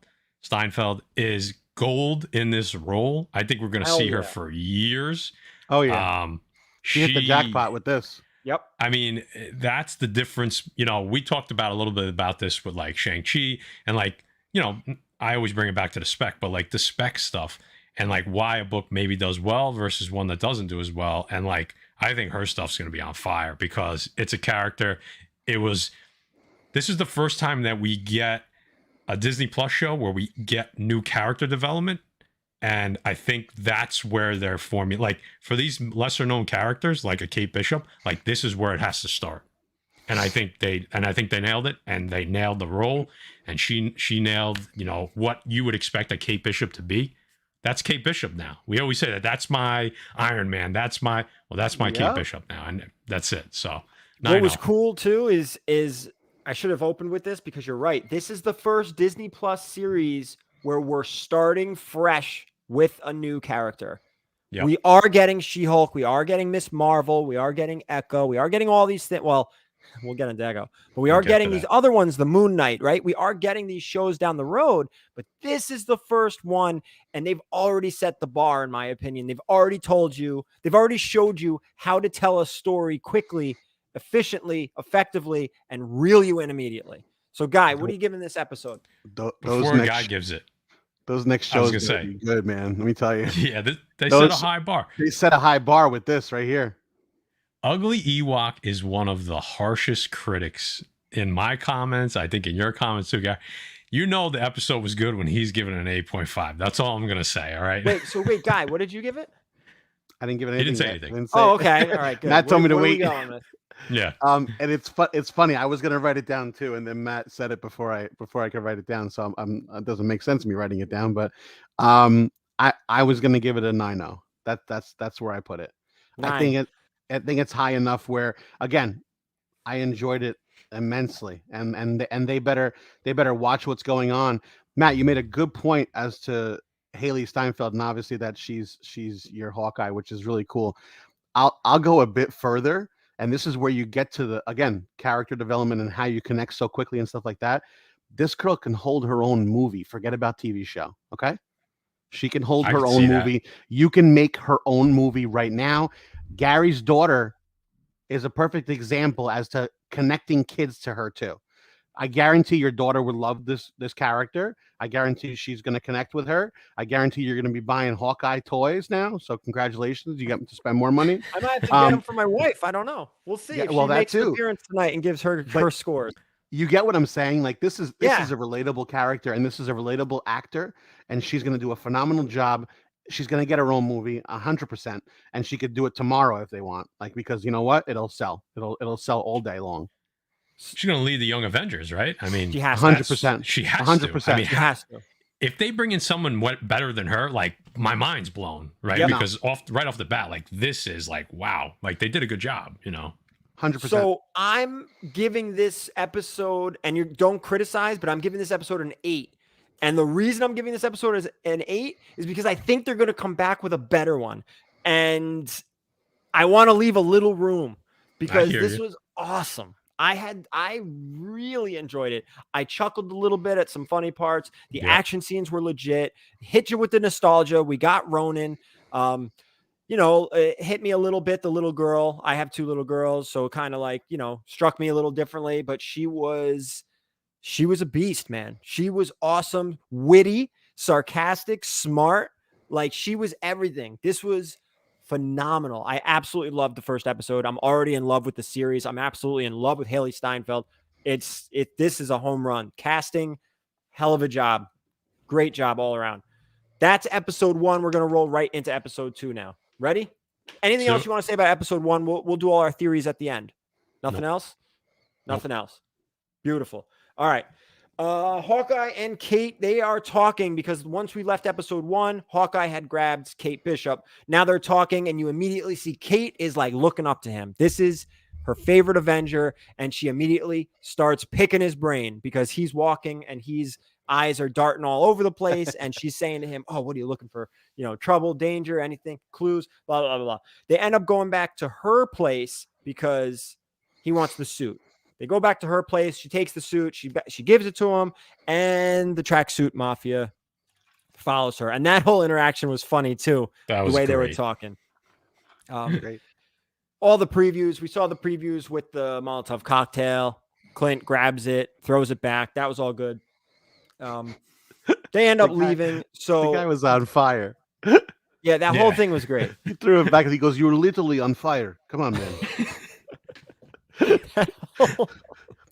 [SPEAKER 2] is gold in this role. I think we're gonna see her for years.
[SPEAKER 3] Oh yeah. She hit the jackpot with this.
[SPEAKER 1] Yep.
[SPEAKER 2] I mean, that's the difference. You know, we talked about a little bit about this with like Shang-Chi and like, you know, I always bring it back to the spec, but like the spec stuff and like why a book maybe does well versus one that doesn't do as well. And like, I think her stuff's going to be on fire because it's a character. This is the first time that we get a Disney Plus show where we get new character development. And I think that's where they're forming, like for these lesser known characters, like a Kate Bishop, like this is where it has to start. And I think they nailed it, and they nailed the role, and she nailed, you know, what you would expect a Kate Bishop to be. That's Kate Bishop now. We always say that. That's my Iron Man. That's my Kate Bishop now, and that's it. So
[SPEAKER 1] what was cool too is I should have opened with this because you're right. This is the first Disney Plus series where we're starting fresh with a new character. Yep. We are getting She-Hulk. We are getting Miss Marvel. We are getting Echo. We are getting all these things. Well, we'll get into Echo, but we are getting these other ones, the Moon Knight, right? We are getting these shows down the road, but this is the first one, and they've already set the bar, in my opinion. They've already showed you how to tell a story quickly, efficiently, effectively, and reel you in immediately. So, Guy, what are you giving this episode?
[SPEAKER 2] Before Guy gives it.
[SPEAKER 3] Those next shows are going to be good, man. Let me tell you.
[SPEAKER 2] Yeah, they set a high bar.
[SPEAKER 3] They set a high bar with this right here.
[SPEAKER 2] Ugly Ewok is one of the harshest critics in my comments. I think in your comments too, Guy. You know the episode was good when he's giving it an 8.5. That's all I'm going to say, all right?
[SPEAKER 1] Wait, Guy, what did you give it?
[SPEAKER 3] I didn't give it anything.
[SPEAKER 2] He didn't say anything.
[SPEAKER 1] Okay. All right, good.
[SPEAKER 3] Matt told me to wait.
[SPEAKER 2] Yeah.
[SPEAKER 3] And it's funny. I was gonna write it down too, and then Matt said it before I could write it down. So it doesn't make sense to me writing it down. But I was gonna give it a 9.0. That's where I put it. 9. I think it's high enough where, again, I enjoyed it immensely, and they better watch what's going on. Matt, you made a good point as to Haley Steinfeld, and obviously that she's your Hawkeye, which is really cool. I'll go a bit further. And this is where you get to the, again, character development and how you connect so quickly and stuff like that. This girl can hold her own movie. Forget about TV show. Okay. She can hold her own movie. You can make her own movie right now. Gary's daughter is a perfect example as to connecting kids to her too. I guarantee your daughter would love this character. I guarantee she's going to connect with her. I guarantee you're going to be buying Hawkeye toys now. So congratulations, you get to spend more money.
[SPEAKER 1] I might have to get them for my wife. I don't know. We'll see if she makes an appearance tonight and gives her scores.
[SPEAKER 3] You get what I'm saying? Like this is a relatable character, and this is a relatable actor, and she's going to do a phenomenal job. She's going to get her own movie 100%, and she could do it tomorrow if they want. Like, because you know what? It'll sell. It'll sell all day long.
[SPEAKER 2] She's going to lead the Young Avengers, right? I mean,
[SPEAKER 1] she has
[SPEAKER 3] 100%.
[SPEAKER 2] She has
[SPEAKER 3] 100%.
[SPEAKER 2] to. I mean,
[SPEAKER 1] she has to.
[SPEAKER 2] If they bring in someone better than her, like my mind's blown, right?
[SPEAKER 1] Yep.
[SPEAKER 2] Because right off the bat, like this is like wow, like they did a good job, you know.
[SPEAKER 3] 100%.
[SPEAKER 1] So I'm giving this episode, and you don't criticize, but I'm giving this episode an 8. And the reason I'm giving this episode as an 8 is because I think they're going to come back with a better one, and I want to leave a little room because this was awesome. I really enjoyed it. I chuckled a little bit at some funny parts. The action scenes were legit. Hit you with the nostalgia. We got Ronin. It hit me a little bit. The little girl. I have 2 little girls, so kind of like, struck me a little differently. But she was a beast, man. She was awesome, witty, sarcastic, smart. Like she was everything. This was phenomenal. I absolutely loved the first episode. I'm already in love with the series. I'm absolutely in love with Haley Steinfeld. This is a home run. Casting, hell of a job. Great job all around. That's episode 1. We're going to roll right into episode 2 now. Ready? Anything else you want to say about episode 1? We'll do all our theories at the end. Nothing else? Nothing else. Beautiful. All right. Hawkeye and Kate, they are talking because once we left episode 1, Hawkeye had grabbed Kate Bishop. Now they're talking, and you immediately see Kate is like looking up to him. This is her favorite Avenger, and she immediately starts picking his brain because he's walking and he's eyes are darting all over the place, and she's saying to him, "Oh, what are you looking for? Trouble, danger, anything, clues, blah, blah, blah, blah." They end up going back to her place because he wants the suit. They go back to her place. She takes the suit. She gives it to him, and the Tracksuit Mafia follows her. And that whole interaction was funny too.
[SPEAKER 2] That was
[SPEAKER 1] the way
[SPEAKER 2] great.
[SPEAKER 1] they were talking.
[SPEAKER 3] Great.
[SPEAKER 1] All the previews. We saw the previews with the Molotov cocktail. Clint grabs it, throws it back. That was all good. They end up leaving. So
[SPEAKER 3] the guy was on fire.
[SPEAKER 1] Yeah, that whole thing was great.
[SPEAKER 3] He threw it back and he goes, "You were literally on fire. Come on, man."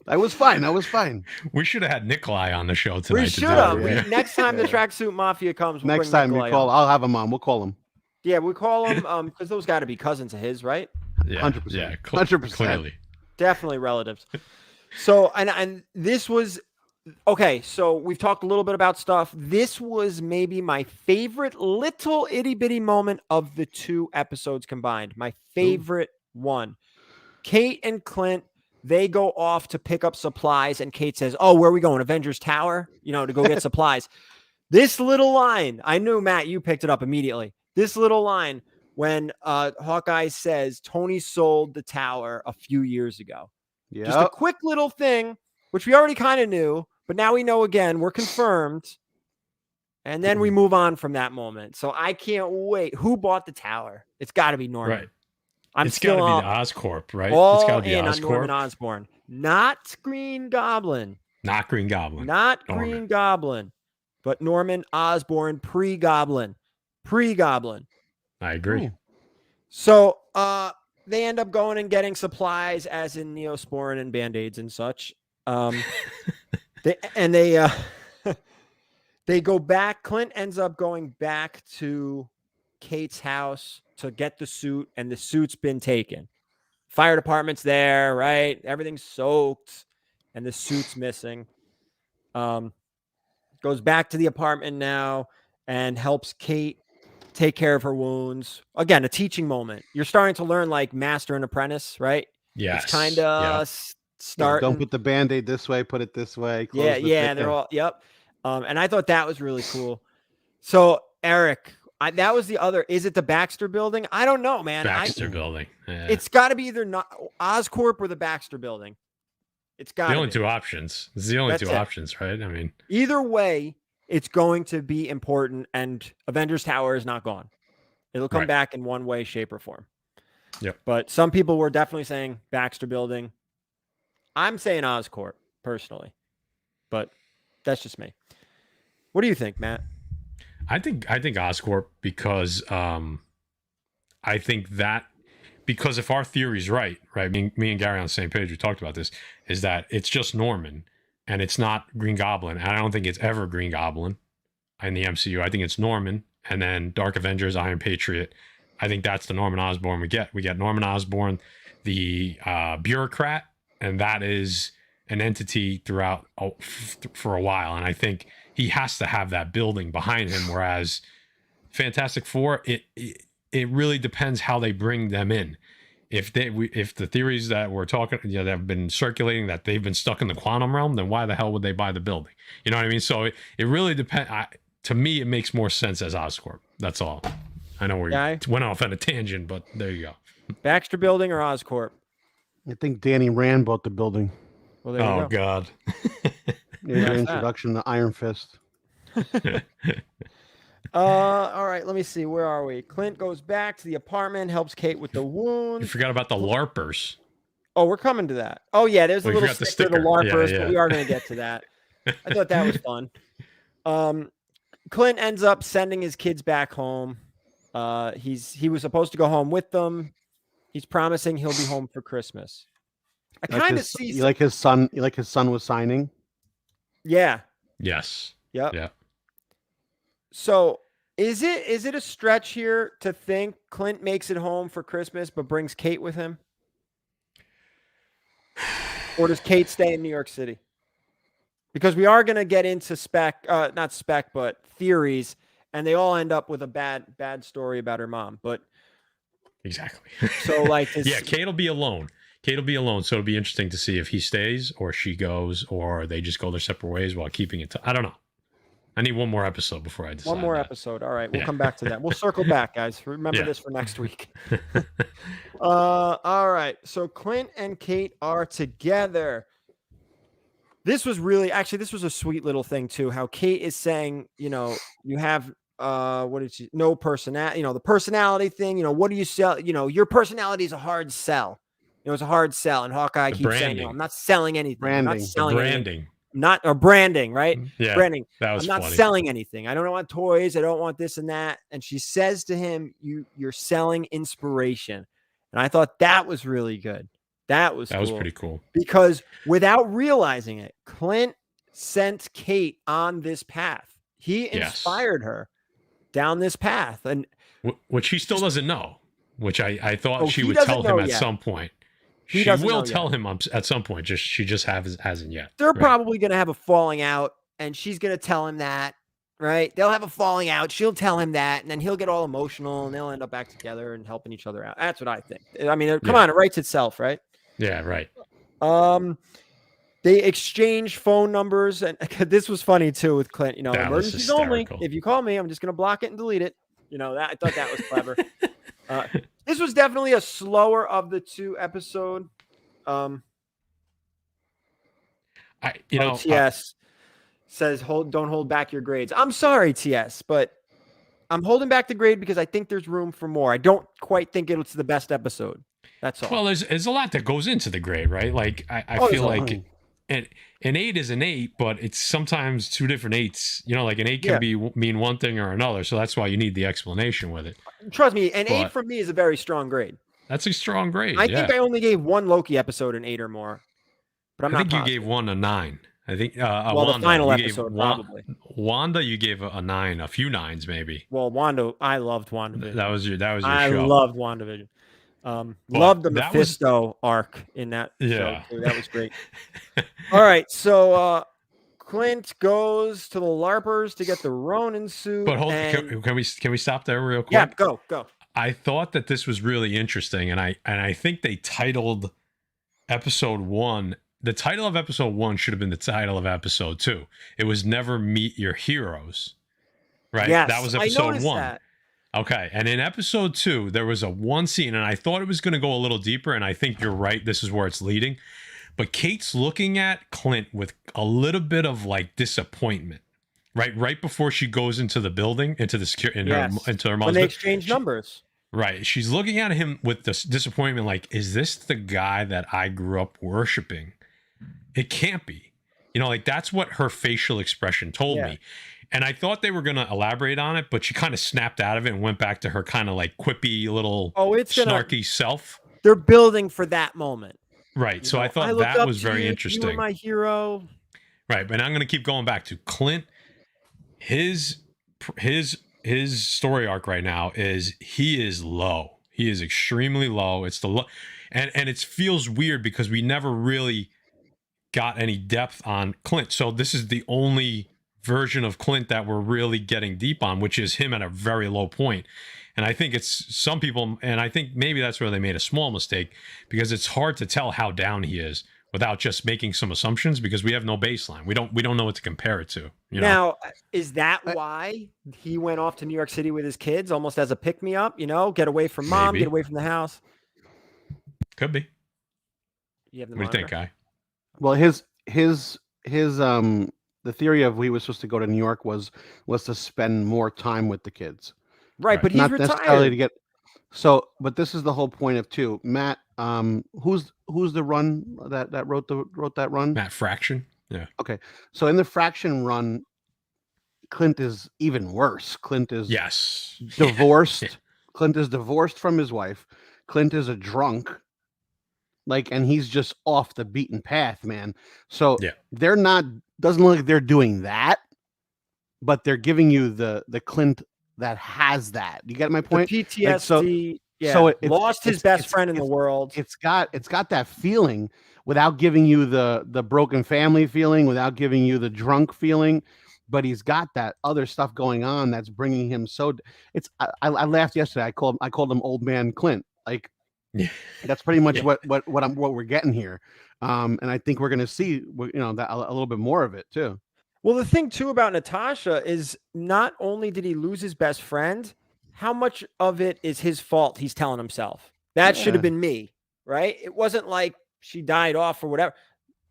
[SPEAKER 3] I was fine.
[SPEAKER 2] We should have had Nikolai on the show tonight.
[SPEAKER 1] We should have.
[SPEAKER 3] Yeah.
[SPEAKER 1] Next time the Tracksuit Mafia comes, we'll
[SPEAKER 3] Next
[SPEAKER 1] bring
[SPEAKER 3] time
[SPEAKER 1] Nikolai
[SPEAKER 3] we call,
[SPEAKER 1] on.
[SPEAKER 3] I'll have him on. We'll call him.
[SPEAKER 1] Yeah, we call him because those got to be cousins of his, right?
[SPEAKER 2] Yeah,
[SPEAKER 3] 100%.
[SPEAKER 2] Yeah,
[SPEAKER 3] 100%.
[SPEAKER 2] Clearly.
[SPEAKER 1] Definitely relatives. So, and this was okay. So we've talked a little bit about stuff. This was maybe my favorite little itty bitty moment of the 2 episodes combined. My favorite one. Kate and Clint, they go off to pick up supplies, and Kate says, "Oh, where are we going? Avengers Tower? To go get supplies." This little line, I knew, Matt, you picked it up immediately. This little line when Hawkeye says Tony sold the tower a few years ago.
[SPEAKER 3] Yeah.
[SPEAKER 1] Just a quick little thing, which we already kind of knew, but now we know again. We're confirmed. And then we move on from that moment. So I can't wait. Who bought the tower? It's got to be Norman.
[SPEAKER 2] Right.
[SPEAKER 1] It's
[SPEAKER 2] got to be the Oscorp, right?
[SPEAKER 1] All
[SPEAKER 2] It's got to be
[SPEAKER 1] in on
[SPEAKER 2] Oscorp.
[SPEAKER 1] Norman Osborn. Not Green Goblin.
[SPEAKER 2] Not Green Goblin.
[SPEAKER 1] Not
[SPEAKER 2] Norman.
[SPEAKER 1] Green Goblin. But Norman Osborn pre-Goblin. Pre-Goblin.
[SPEAKER 2] I agree.
[SPEAKER 3] Ooh.
[SPEAKER 1] So they end up going and getting supplies, as in Neosporin and Band-Aids and such. They go back. Clint ends up going back to Kate's house to get the suit, and the suit's been taken. Fire department's there, right? Everything's soaked, and the suit's missing. Goes back to the apartment now and helps Kate take care of her wounds. Again, a teaching moment. You're starting to learn like master and apprentice, right?
[SPEAKER 2] Yes.
[SPEAKER 1] It's kind of starting.
[SPEAKER 3] Don't put the Band-Aid this way, put it this way.
[SPEAKER 1] They're all, yep. And I thought that was really cool. So, Eric, that was the other. Is it the Baxter building? I don't know, man.
[SPEAKER 2] Baxter building. Yeah.
[SPEAKER 1] It's got to be either not Oscorp or the Baxter building. It's got
[SPEAKER 2] the only 2 options. It's the only
[SPEAKER 1] That's
[SPEAKER 2] 2
[SPEAKER 1] it.
[SPEAKER 2] options, right? I mean,
[SPEAKER 1] either way, it's going to be important, and Avengers Tower is not gone. It'll come back in one way, shape, or form.
[SPEAKER 2] Yep.
[SPEAKER 1] But some people were definitely saying Baxter building. I'm saying Oscorp personally, but that's just me. What do you think, Matt?
[SPEAKER 2] I think Oscorp because I think that because if our theory's right, me and Gary on the same page, we talked about this, is that it's just Norman and it's not Green Goblin. And I don't think it's ever Green Goblin in the MCU. I think it's Norman, and then Dark Avengers, Iron Patriot. I think that's the Norman Osborn we get. We get Norman Osborn, the bureaucrat, and that is an entity throughout for a while. And I think he has to have that building behind him. Whereas Fantastic Four, it really depends how they bring them in. If the theories that we're talking, that have been circulating, that they've been stuck in the quantum realm, then why the hell would they buy the building? You know what I mean? So it really depends. To me, it makes more sense as Oscorp. That's all. I know we went off on a tangent, but there you go.
[SPEAKER 1] Baxter building or Oscorp?
[SPEAKER 3] I think Danny Rand bought the building.
[SPEAKER 1] Well, there you go.
[SPEAKER 2] God.
[SPEAKER 3] Introduction to Iron Fist.
[SPEAKER 1] All right, let me see. Where are we? Clint goes back to the apartment, helps Kate with the
[SPEAKER 2] You
[SPEAKER 1] wounds.
[SPEAKER 2] forgot about the LARPers.
[SPEAKER 1] Oh, we're coming to that. Oh, yeah, there's a little
[SPEAKER 2] forgot the
[SPEAKER 1] sticker, the
[SPEAKER 2] sticker.
[SPEAKER 1] LARPers,
[SPEAKER 2] Yeah.
[SPEAKER 1] but we are going to get to that. I thought that was fun. Clint ends up sending his kids back home. He was supposed to go home with them. He's promising he'll be home for Christmas. I kind of see.
[SPEAKER 3] You like his son? You like his son was signing?
[SPEAKER 1] Yeah.
[SPEAKER 2] Yes.
[SPEAKER 1] Yep.
[SPEAKER 2] Yeah.
[SPEAKER 1] So is it a stretch here to think Clint makes it home for Christmas but brings Kate with him? Or does Kate stay in New York City? Because we are going to get into not spec, but theories, and they all end up with a bad story about her mom. But
[SPEAKER 2] exactly.
[SPEAKER 1] So like this,
[SPEAKER 2] yeah, Kate will be alone. So it'll be interesting to see if he stays or she goes or they just go their separate ways while keeping it. I don't know. I need one more episode before I decide.
[SPEAKER 1] One more
[SPEAKER 2] that.
[SPEAKER 1] episode. All right, we'll
[SPEAKER 2] Yeah.
[SPEAKER 1] come back to that. We'll circle back, guys. Remember
[SPEAKER 2] Yeah.
[SPEAKER 1] this for next week. All right. So Clint and Kate are together. This was a sweet little thing too. How Kate is saying, you know, you have what did she no personality, you know, the personality thing, you know, what do you sell? You know, your personality is a hard sell. You know, it's a hard sell. And Hawkeye
[SPEAKER 2] The
[SPEAKER 1] keeps saying,
[SPEAKER 2] branding.
[SPEAKER 1] no, I'm not selling anything. I'm not
[SPEAKER 3] Branding.
[SPEAKER 1] selling anything.
[SPEAKER 2] Branding.
[SPEAKER 1] Not or branding, right?
[SPEAKER 2] Yeah.
[SPEAKER 1] Branding.
[SPEAKER 2] That was
[SPEAKER 1] I'm not
[SPEAKER 2] funny.
[SPEAKER 1] selling anything. I don't want toys. I don't want this and that. And she says to him, you're selling inspiration. And I thought that was really good. That was
[SPEAKER 2] pretty cool.
[SPEAKER 1] Because without realizing it, Clint sent Kate on this path. He inspired her down this path. And
[SPEAKER 2] which he still doesn't know, which I thought she would tell him at some point. She will tell him at some point. She just hasn't yet.
[SPEAKER 1] They're probably going to have a falling out, and she's going to tell him that, right? They'll have a falling out. She'll tell him that, and then he'll get all emotional, and they'll end up back together and helping each other out. That's what I think. I mean, come on, it writes itself, right?
[SPEAKER 2] Yeah, right.
[SPEAKER 1] They exchange phone numbers, and this was funny too with Clint. You know,
[SPEAKER 2] that
[SPEAKER 1] emergencies only. If you call me, I'm just going to block it and delete it. You know, I thought that was clever. This was definitely a slower of the two episode. TS says, don't hold back your grades. I'm sorry, TS, but I'm holding back the grade because I think there's room for more. I don't quite think it's the best episode. That's all.
[SPEAKER 2] Well, there's a lot that goes into the grade, right? Like I feel like an 8 is an 8, but it's sometimes two different 8s. You know, like an 8 can mean one thing or another. So that's why you need the explanation with it.
[SPEAKER 1] Trust me, an 8 for me is a very strong grade.
[SPEAKER 2] That's a strong grade.
[SPEAKER 1] I think I only gave one Loki episode an 8 or more. But
[SPEAKER 2] I think you gave one a 9. I think
[SPEAKER 1] well,
[SPEAKER 2] Wanda,
[SPEAKER 1] the final episode probably.
[SPEAKER 2] Wanda, you gave a 9, a few 9s maybe.
[SPEAKER 1] Well, Wanda, I loved WandaVision.
[SPEAKER 2] That was your show.
[SPEAKER 1] I loved WandaVision. Loved the Mephisto arc in that show too. That was great. All right, so Clint goes to the larpers to get the Ronin suit.
[SPEAKER 2] But hold on, can we stop there real quick?
[SPEAKER 1] Yeah, go.
[SPEAKER 2] I thought that this was really interesting, and I think they titled episode 1. The title of episode 1 should have been the title of episode 2. It was Never Meet Your Heroes, right?
[SPEAKER 1] Yes,
[SPEAKER 2] that was episode 1.
[SPEAKER 1] That.
[SPEAKER 2] Okay, and in episode 2, there was one scene, and I thought it was going to go a little deeper, and I think you're right. This is where it's leading. But Kate's looking at Clint with a little bit of like disappointment, right? Right before she goes into the building, into the into her mom's.
[SPEAKER 1] When they exchange numbers.
[SPEAKER 2] Right. She's looking at him with this disappointment, like, is this the guy that I grew up worshiping? It can't be. You know, like that's what her facial expression told me. And I thought they were going to elaborate on it, but she kind of snapped out of it and went back to her kind of like quippy little snarky self.
[SPEAKER 1] They're building for that moment.
[SPEAKER 2] Right. So I thought that was very interesting.
[SPEAKER 1] You were my hero.
[SPEAKER 2] Right. But I'm going to keep going back to Clint. His story arc right now is he is low. He is extremely low. It's the low. And it feels weird because we never really got any depth on Clint. So this is the only version of Clint that we're really getting deep on, which is him at a very low point. And I think it's some people, and I think maybe that's where they made a small mistake, because it's hard to tell how down he is without just making some assumptions, because we have no baseline. We don't know what to compare it to. You know?
[SPEAKER 1] Now, is that why he went off to New York City with his kids, almost as a pick-me-up? You know, get away from mom, get away from the house.
[SPEAKER 2] Could be.
[SPEAKER 1] You have the
[SPEAKER 2] what do you think, Guy?
[SPEAKER 3] Well, the theory of we were supposed to go to New York was to spend more time with the kids.
[SPEAKER 1] Right, but he's
[SPEAKER 3] not
[SPEAKER 1] retired.
[SPEAKER 3] Necessarily to get. So, but this is the whole point of too, Matt. Who's the run that wrote that run?
[SPEAKER 2] Matt Fraction. Yeah.
[SPEAKER 3] Okay, so in the Fraction run, Clint is even worse. Clint is divorced. Yeah. Clint is divorced from his wife. Clint is a drunk. And he's just off the beaten path, man. So they're not. Doesn't look like they're doing that, but they're giving you the Clint that has that. You get my point?
[SPEAKER 1] The PTSD. So it lost his best friend in the world.
[SPEAKER 3] It's got that feeling without giving you the broken family feeling, without giving you the drunk feeling, but he's got that other stuff going on that's bringing him so. It's I laughed yesterday. I called him Old Man Clint. That's pretty much what we're getting here, and I think we're going to see that a little bit more of it too.
[SPEAKER 1] Well, the thing too about Natasha is not only did he lose his best friend, how much of it is his fault? He's telling himself that should have been me, right? It wasn't like she died off or whatever.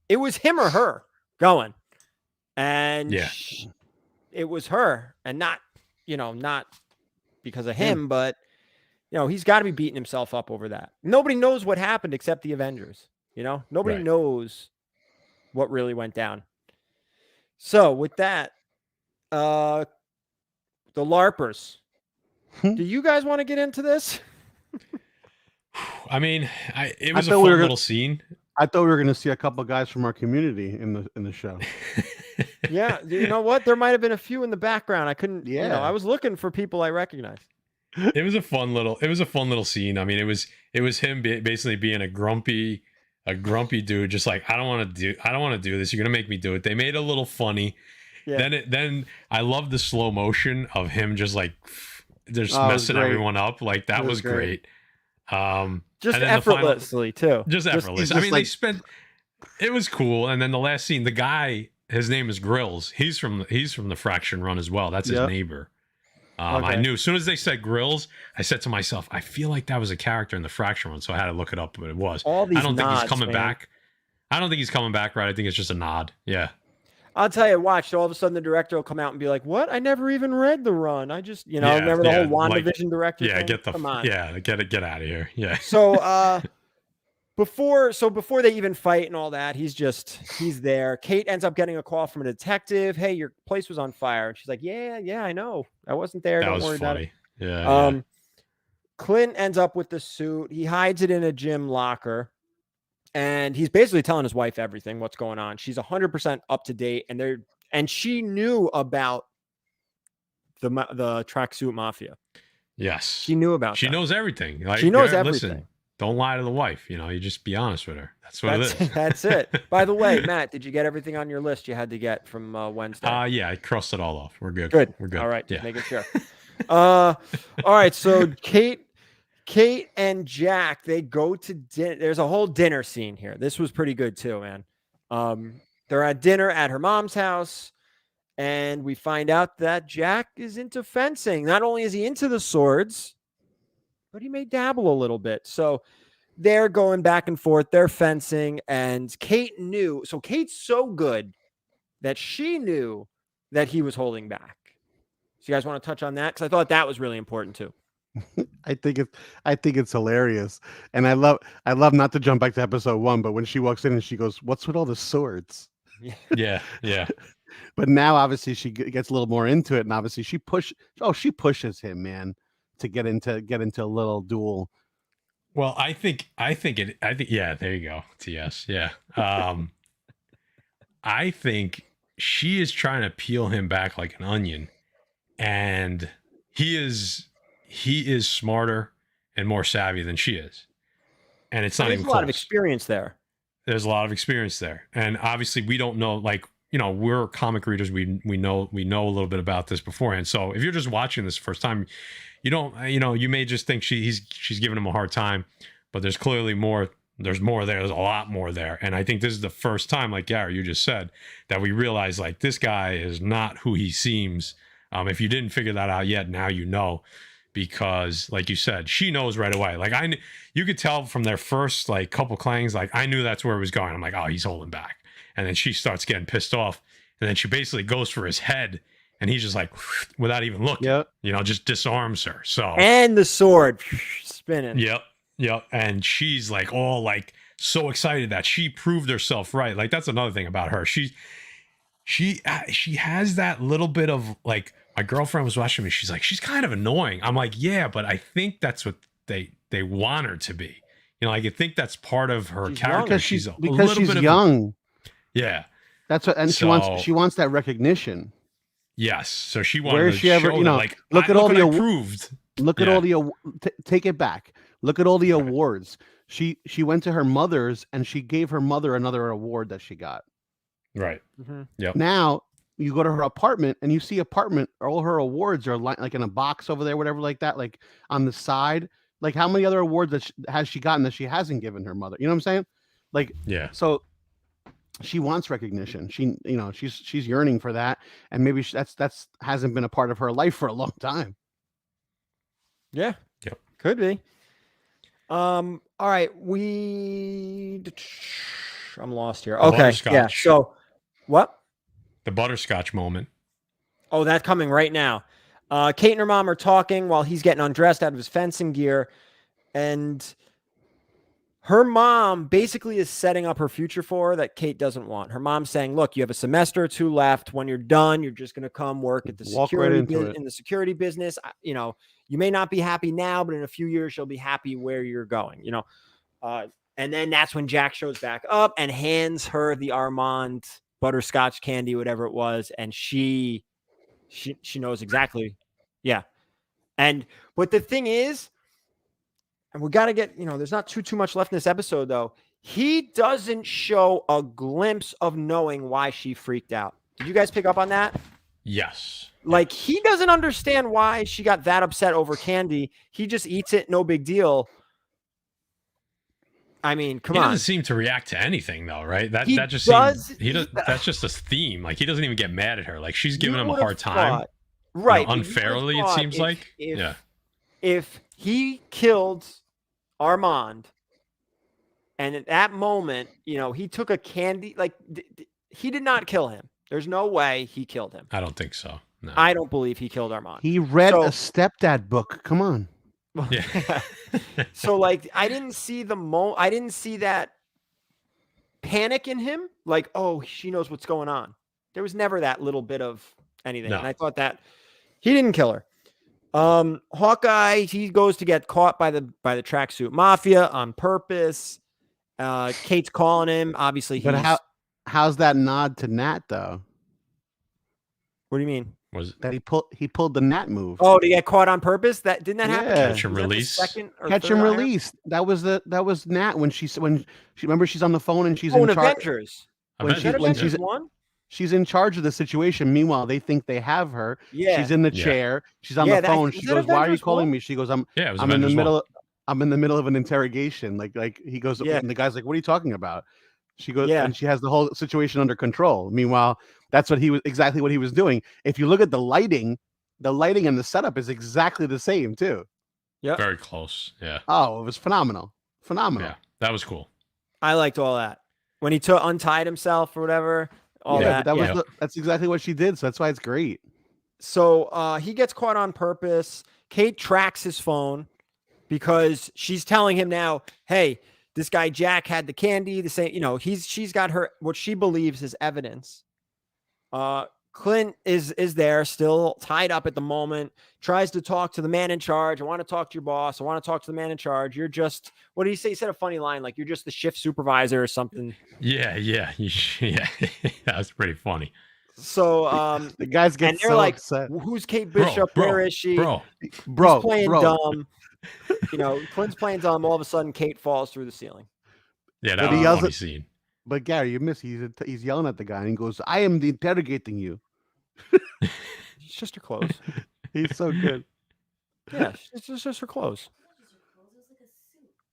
[SPEAKER 1] It was him or her going, and it was her, and not, not because of him, but he's got to be beating himself up over that. Nobody knows what happened except the Avengers. Nobody knows what really went down. So with that, the larpers. Do you guys want to get into this?
[SPEAKER 2] I mean, it was a fun little scene.
[SPEAKER 3] I thought we were going to see a couple of guys from our community in the show.
[SPEAKER 1] Yeah, you know what? There might have been a few in the background. I couldn't.
[SPEAKER 3] Yeah,
[SPEAKER 1] I was looking for people I recognized.
[SPEAKER 2] It was a fun little scene. I mean, it was him basically being a grumpy dude, just like I don't want to do this. You're gonna make me do it. They made it a little funny. Yeah. Then I love the slow motion of him just like messing everyone up. Like that was great.
[SPEAKER 1] Just effortlessly too.
[SPEAKER 2] Just effortless. I mean, it was cool. And then the last scene, the guy, his name is Grills. He's from the Fraction Run as well. That's his neighbor. I knew as soon as they said Grills, I said to myself, I feel like that was a character in the Fraction Run, so I had to look it up, but it was.
[SPEAKER 1] All these
[SPEAKER 2] I don't think he's coming
[SPEAKER 1] man.
[SPEAKER 2] back. I don't think he's coming back, right? I think it's just a nod. Yeah.
[SPEAKER 1] I'll tell you, watch. All of a sudden, the director will come out and be like, "What? I never even read the run. I just, remember the whole WandaVision director."
[SPEAKER 2] Yeah,
[SPEAKER 1] thing?
[SPEAKER 2] come on. Yeah, get out of here. Yeah.
[SPEAKER 1] So, before they even fight and all that, he's there. Kate ends up getting a call from a detective. Hey, your place was on fire. And she's like, yeah, I know. I wasn't there. Don't worry about it.
[SPEAKER 2] Yeah.
[SPEAKER 1] Clint ends up with the suit. He hides it in a gym locker. And he's basically telling his wife everything, what's going on. She's 100% up to date. And she knew about the Tracksuit Mafia.
[SPEAKER 2] Yes.
[SPEAKER 1] She knew about
[SPEAKER 2] She knows everything. Like,
[SPEAKER 1] she knows everything.
[SPEAKER 2] Listen, don't lie to the wife. You just be honest with her. That's what it is.
[SPEAKER 1] That's it. By the way, Matt, did you get everything on your list you had to get from Wednesday?
[SPEAKER 2] Yeah, I crossed it all off. We're good. We're good.
[SPEAKER 1] All right.
[SPEAKER 2] Yeah.
[SPEAKER 1] Just making sure. All right. So Kate and Jack, they go to dinner. There's a whole dinner scene here. This was pretty good too, man. They're at dinner at her mom's house, and we find out that Jack is into fencing. Not only is he into the swords, but he may dabble a little bit. So they're going back and forth. They're fencing, and Kate knew. So Kate's so good that she knew that he was holding back. So you guys want to touch on that? Because I thought that was really important too.
[SPEAKER 3] I think it's hilarious, and I love not to jump back to episode 1, but when she walks in and she goes, "What's with all the swords?"
[SPEAKER 2] Yeah.
[SPEAKER 3] But now obviously she gets a little more into it, and obviously she pushes him, man, to get into a little duel.
[SPEAKER 2] Well, I think yeah, there you go. TS. Yeah. I think she is trying to peel him back like an onion, and he is smarter and more savvy than she is. And it's not even close.
[SPEAKER 1] There's a lot of experience there.
[SPEAKER 2] There's a lot of experience there. And obviously we don't know, like, we're comic readers. We know a little bit about this beforehand. So if you're just watching this first time, you don't, you may just think she's giving him a hard time, but there's clearly more. There's more there. There's a lot more there. And I think this is the first time, like Gary, you just said, that we realize like this guy is not who he seems. If you didn't figure that out yet, now you know. Because like you said, she knows right away. Like you could tell from their first like couple clangs, like I knew that's where it was going. I'm like, oh, he's holding back. And then she starts getting pissed off. And then she basically goes for his head. And he's just like, without even looking, just disarms her. So
[SPEAKER 1] and the sword spinning.
[SPEAKER 2] Yep. And she's like all like so excited that she proved herself right. Like that's another thing about her. She has that little bit of like, my girlfriend was watching me. She's like, she's kind of annoying. I'm like, yeah, but I think that's what they want her to be. Like I think that's part of her character. She's
[SPEAKER 3] young.
[SPEAKER 2] Yeah,
[SPEAKER 3] that's what, and she wants that recognition.
[SPEAKER 2] Yes, so she wanted.
[SPEAKER 3] Where is she ever?
[SPEAKER 2] Like,
[SPEAKER 3] look at all the
[SPEAKER 2] proved.
[SPEAKER 3] Look at all the. Take it back. Look at all the awards. She went to her mother's and she gave her mother another award that she got.
[SPEAKER 2] Right.
[SPEAKER 1] Mm-hmm.
[SPEAKER 2] Yep.
[SPEAKER 3] Now you go to her apartment and you see all her awards are like in a box over there, whatever, like that, like on the side. Like how many other awards has she gotten that she hasn't given her mother? You know what I'm saying? Like,
[SPEAKER 2] yeah.
[SPEAKER 3] So she wants recognition. She's yearning for that, and maybe that's hasn't been a part of her life for a long time.
[SPEAKER 1] Yeah.
[SPEAKER 2] Yep.
[SPEAKER 1] Could be. All right. I'm lost here. Okay. Yeah.
[SPEAKER 2] Butterscotch.
[SPEAKER 1] So what?
[SPEAKER 2] The butterscotch moment.
[SPEAKER 1] Oh, that's coming right now. Kate and her mom are talking while he's getting undressed out of his fencing gear. And her mom basically is setting up her future for her that Kate doesn't want. Her mom's saying, look, you have a semester or two left. When you're done, you're just going to come work at the in the security business. You may not be happy now, but in a few years, you'll be happy where you're going, and then that's when Jack shows back up and hands her the Armand butterscotch candy, whatever it was. And she knows exactly. Yeah. But the thing is, and we got to get, there's not too much left in this episode, though. He doesn't show a glimpse of knowing why she freaked out. Did you guys pick up on that?
[SPEAKER 2] Yes.
[SPEAKER 1] Like, he doesn't understand why she got that upset over candy. He just eats it. No big deal. I mean, come on.
[SPEAKER 2] He doesn't seem to react to anything, though, right? That's just a theme. Like, he doesn't even get mad at her. Like, she's giving him a hard time.
[SPEAKER 1] Right.
[SPEAKER 2] Unfairly, it seems like.
[SPEAKER 1] If he killed Armand, and at that moment, he took a candy, like, he did not kill him. There's no way he killed him.
[SPEAKER 2] I don't think so. No.
[SPEAKER 1] I don't believe he killed Armand.
[SPEAKER 3] He read a stepdad book. Come on.
[SPEAKER 2] Yeah.
[SPEAKER 1] So, like, I didn't see I didn't see that panic in him. Like, oh, she knows what's going on. There was never that little bit of anything. No. And I thought that he didn't kill her. Hawkeye, he goes to get caught by the Tracksuit Mafia on purpose. Kate's calling him. Obviously,
[SPEAKER 3] how's that nod to Nat though?
[SPEAKER 1] What do you mean?
[SPEAKER 2] Was
[SPEAKER 3] that he pulled the Nat move?
[SPEAKER 1] Oh, to get caught on purpose? Didn't that happen?
[SPEAKER 2] Catch and release.
[SPEAKER 3] Catch and release. That was Nat when she remember she's on the phone and she's in charge.
[SPEAKER 1] Avengers.
[SPEAKER 3] When she's one. She's in charge of the situation. Meanwhile, they think they have her.
[SPEAKER 1] Yeah.
[SPEAKER 3] She's in the chair. She's on the phone. She goes, "Why are you calling me?" She goes, "I'm in the middle. I'm in the middle of an interrogation." Like he goes, and the guy's like, "What are you talking about?" She goes, and she has the whole situation under control. Meanwhile, that's exactly what he was doing. If you look at the lighting and the setup is exactly the same too.
[SPEAKER 1] Yeah,
[SPEAKER 2] very close. Yeah.
[SPEAKER 3] Oh, it was phenomenal. Yeah,
[SPEAKER 2] that was cool.
[SPEAKER 1] I liked all that when he untied himself or whatever.
[SPEAKER 3] That's exactly what she did. So that's why it's great.
[SPEAKER 1] So he gets caught on purpose. Kate tracks his phone because she's telling him now, hey, this guy Jack had the candy. The same, she's got her what she believes is evidence. Clint is there, still tied up at the moment. Tries to talk to the man in charge. I want to talk to your boss. I want to talk to the man in charge. You're just, what did he say? He said a funny line, like you're just the shift supervisor or something.
[SPEAKER 2] Yeah. That was pretty funny.
[SPEAKER 1] So
[SPEAKER 3] the guys get
[SPEAKER 1] so like, upset. Who's Kate Bishop? Where is she?
[SPEAKER 3] Bro,
[SPEAKER 1] he's playing dumb. Clint's playing dumb. All of a sudden, Kate falls through the ceiling.
[SPEAKER 2] Yeah, that was a funny scene.
[SPEAKER 3] But Gary, you miss. He's yelling at the guy and he goes, "I am interrogating you."
[SPEAKER 1] It's just her clothes.
[SPEAKER 3] He's so good.
[SPEAKER 1] Yeah, it's just her clothes.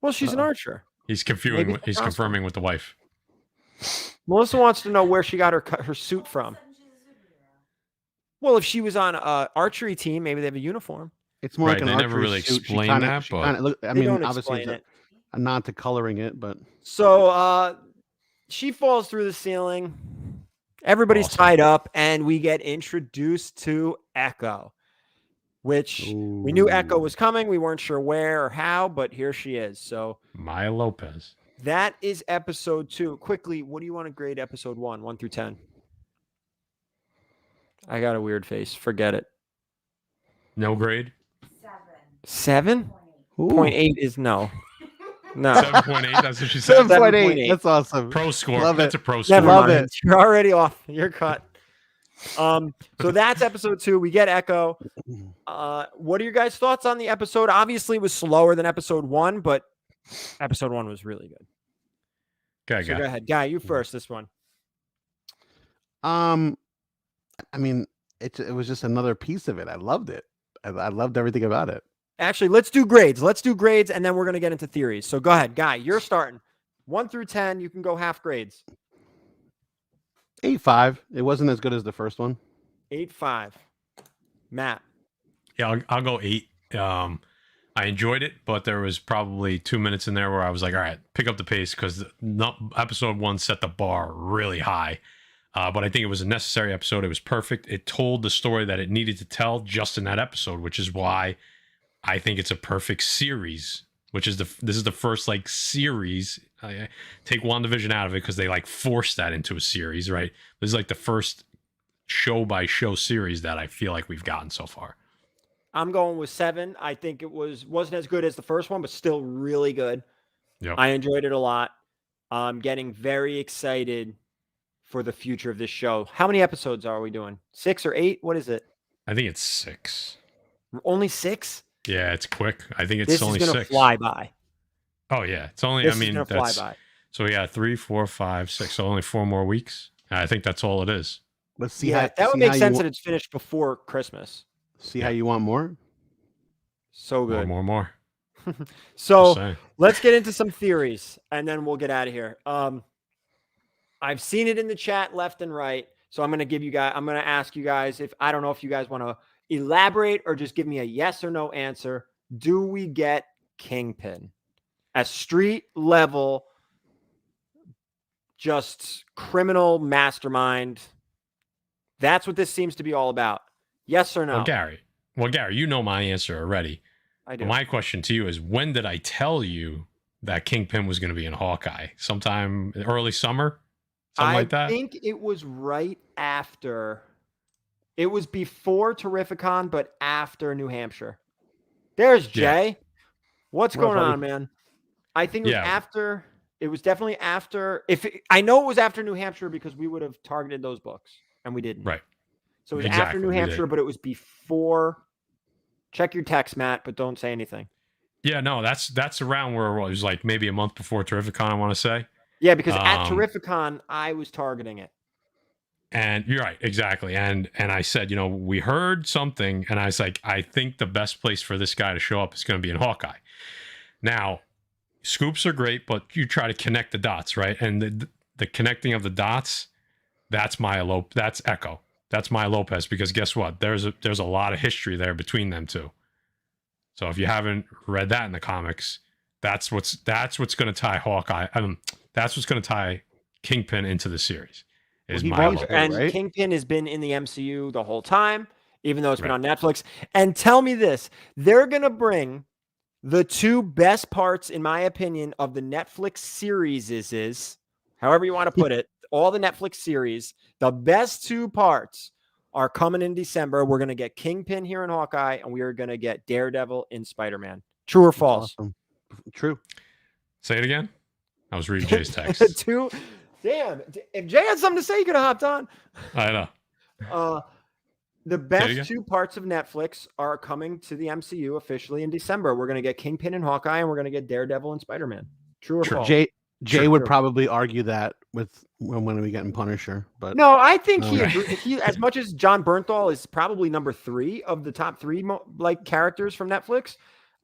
[SPEAKER 1] Well, she's an archer.
[SPEAKER 2] He's confirming with the wife.
[SPEAKER 1] Melissa wants to know where she got her suit from. Well, if she was on an archery team, maybe they have a uniform.
[SPEAKER 3] It's more like an archery
[SPEAKER 2] never really explain that, but
[SPEAKER 3] obviously it's a nod to coloring it, but
[SPEAKER 1] so she falls through the ceiling. Everybody's tied up, and we get introduced to Echo, which we knew Echo was coming. We weren't sure where or how, but here she is. So
[SPEAKER 2] Maya Lopez.
[SPEAKER 1] That is episode 2. Quickly, what do you want to grade episode 1 through 10? I got a weird face. Forget it.
[SPEAKER 2] No grade?
[SPEAKER 1] 7? 0.8 is no. No.
[SPEAKER 2] 7.8. That's what she said.
[SPEAKER 3] 7.8. That's awesome.
[SPEAKER 2] Pro score.
[SPEAKER 3] Love
[SPEAKER 2] That's
[SPEAKER 3] it.
[SPEAKER 2] a pro score.
[SPEAKER 3] Love it.
[SPEAKER 1] You're already off. You're cut. So that's episode 2. We get Echo. What are your guys' thoughts on the episode? Obviously, it was slower than episode 1, but episode 1 was really good.
[SPEAKER 2] Okay,
[SPEAKER 1] go ahead. Guy, you first this one.
[SPEAKER 3] I mean, it was just another piece of it. I loved it. I loved everything about it.
[SPEAKER 1] Actually, let's do grades. And then we're going to get into theories. So go ahead, Guy. You're starting 1 through 10. You can go half grades.
[SPEAKER 3] 8.5. It wasn't as good as the first one.
[SPEAKER 1] 8.5. Matt.
[SPEAKER 2] Yeah, I'll go 8. I enjoyed it, but there was probably 2 minutes in there where I was like, all right, pick up the pace, because episode 1 set the bar really high. But I think it was a necessary episode. It was perfect. It told the story that it needed to tell just in that episode, which is why I think it's a perfect series. This is the first like series. I take WandaVision out of it because they like forced that into a series, right? This is like the first show by show series that I feel like we've gotten so far.
[SPEAKER 1] I'm going with 7. I think it wasn't as good as the first one, but still really good.
[SPEAKER 2] Yep.
[SPEAKER 1] I enjoyed it a lot. I'm getting very excited for the future of this show. How many episodes are we doing? 6 or 8? What is it?
[SPEAKER 2] I think it's 6.
[SPEAKER 1] Only 6?
[SPEAKER 2] Yeah, it's quick. I think it's
[SPEAKER 1] This
[SPEAKER 2] only
[SPEAKER 1] is gonna
[SPEAKER 2] 6.
[SPEAKER 1] fly by.
[SPEAKER 2] Oh yeah, it's only.
[SPEAKER 1] This
[SPEAKER 2] I mean,
[SPEAKER 1] is gonna
[SPEAKER 2] that's
[SPEAKER 1] fly by.
[SPEAKER 2] so yeah. 3, 4, 5, 6. So only 4 more weeks. I think that's all it is.
[SPEAKER 3] Let's see
[SPEAKER 1] Yeah,
[SPEAKER 3] how
[SPEAKER 1] that would
[SPEAKER 3] see
[SPEAKER 1] make
[SPEAKER 3] how
[SPEAKER 1] sense
[SPEAKER 3] you,
[SPEAKER 1] that it's finished before Christmas.
[SPEAKER 3] see how you want more.
[SPEAKER 1] So good.
[SPEAKER 2] More.
[SPEAKER 1] So let's get into some theories, and then we'll get out of here. I've seen it in the chat left and right, so I'm going to ask you guys I don't know if you guys want to elaborate or just give me a yes or no answer. Do we get Kingpin? A street level, just criminal mastermind. That's what this seems to be all about. Yes or no?
[SPEAKER 2] Well, Gary, you know my answer already.
[SPEAKER 1] I do.
[SPEAKER 2] But my question to you is, when did I tell you that Kingpin was going to be in Hawkeye? Sometime early summer? Something like that?
[SPEAKER 1] I think it was right after. It was before Terrificon, but after New Hampshire. There's Jay.
[SPEAKER 2] Yeah.
[SPEAKER 1] What's going on, man? I think it was after. It was definitely after. I know it was after New Hampshire because we would have targeted those books, and we didn't.
[SPEAKER 2] Right.
[SPEAKER 1] So it was after New Hampshire, but it was before. Check your text, Matt, but don't say anything.
[SPEAKER 2] Yeah, no, that's around where it was, like maybe a month before Terrificon, I want to say.
[SPEAKER 1] Yeah, because at Terrificon, I was targeting it.
[SPEAKER 2] And you're right, exactly. And I said, we heard something, and I was like, I think the best place for this guy to show up is going to be in Hawkeye. Now, scoops are great, but you try to connect the dots, right? And the connecting of the dots, that's Echo. That's Maya Lopez, because guess what? There's a lot of history there between them two. So if you haven't read that in the comics, that's what's going to tie Hawkeye. That's what's going to tie Kingpin into the series.
[SPEAKER 1] And Kingpin has been in the MCU the whole time, even though it's been on Netflix. And tell me this: they're going to bring the 2 best parts, in my opinion, of the Netflix series is however you want to put it. All the Netflix series, the best 2 parts are coming in December. We're going to get Kingpin here in Hawkeye, and we are going to get Daredevil in Spider-Man. True or false?
[SPEAKER 3] Awesome. True.
[SPEAKER 2] Say it again. I was reading Jay's text.
[SPEAKER 1] 2. Damn. If Jay had something to say, you could have hopped on.
[SPEAKER 2] I know.
[SPEAKER 1] The best 2 parts of Netflix are coming to the MCU officially in December. We're going to get Kingpin and Hawkeye, and we're going to get Daredevil and Spider-Man. True or false?
[SPEAKER 3] Jay would probably argue that when we get in Punisher, but
[SPEAKER 1] no, I think he as much as John Bernthal is probably number 3 of the top 3 characters from Netflix.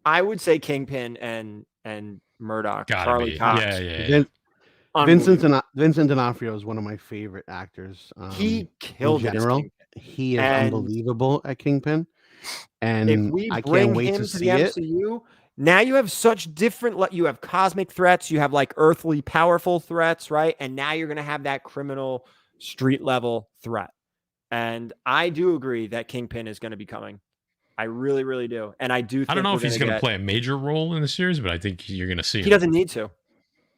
[SPEAKER 1] I would say Kingpin and Murdoch, Charlie Cox.
[SPEAKER 2] Yeah.
[SPEAKER 3] Vincent D'Onofrio is one of my favorite actors.
[SPEAKER 1] He killed
[SPEAKER 3] in general. He is unbelievable at Kingpin, and
[SPEAKER 1] if we bring him to the MCU. Now you have such different, you have cosmic threats, you have like earthly powerful threats, right? And now you're going to have that criminal street level threat. And I do agree that Kingpin is going to be coming. I really, really do. And I do think
[SPEAKER 2] I don't know if he's going to play a major role in the series, but I think you're going to see him.
[SPEAKER 1] He doesn't need to.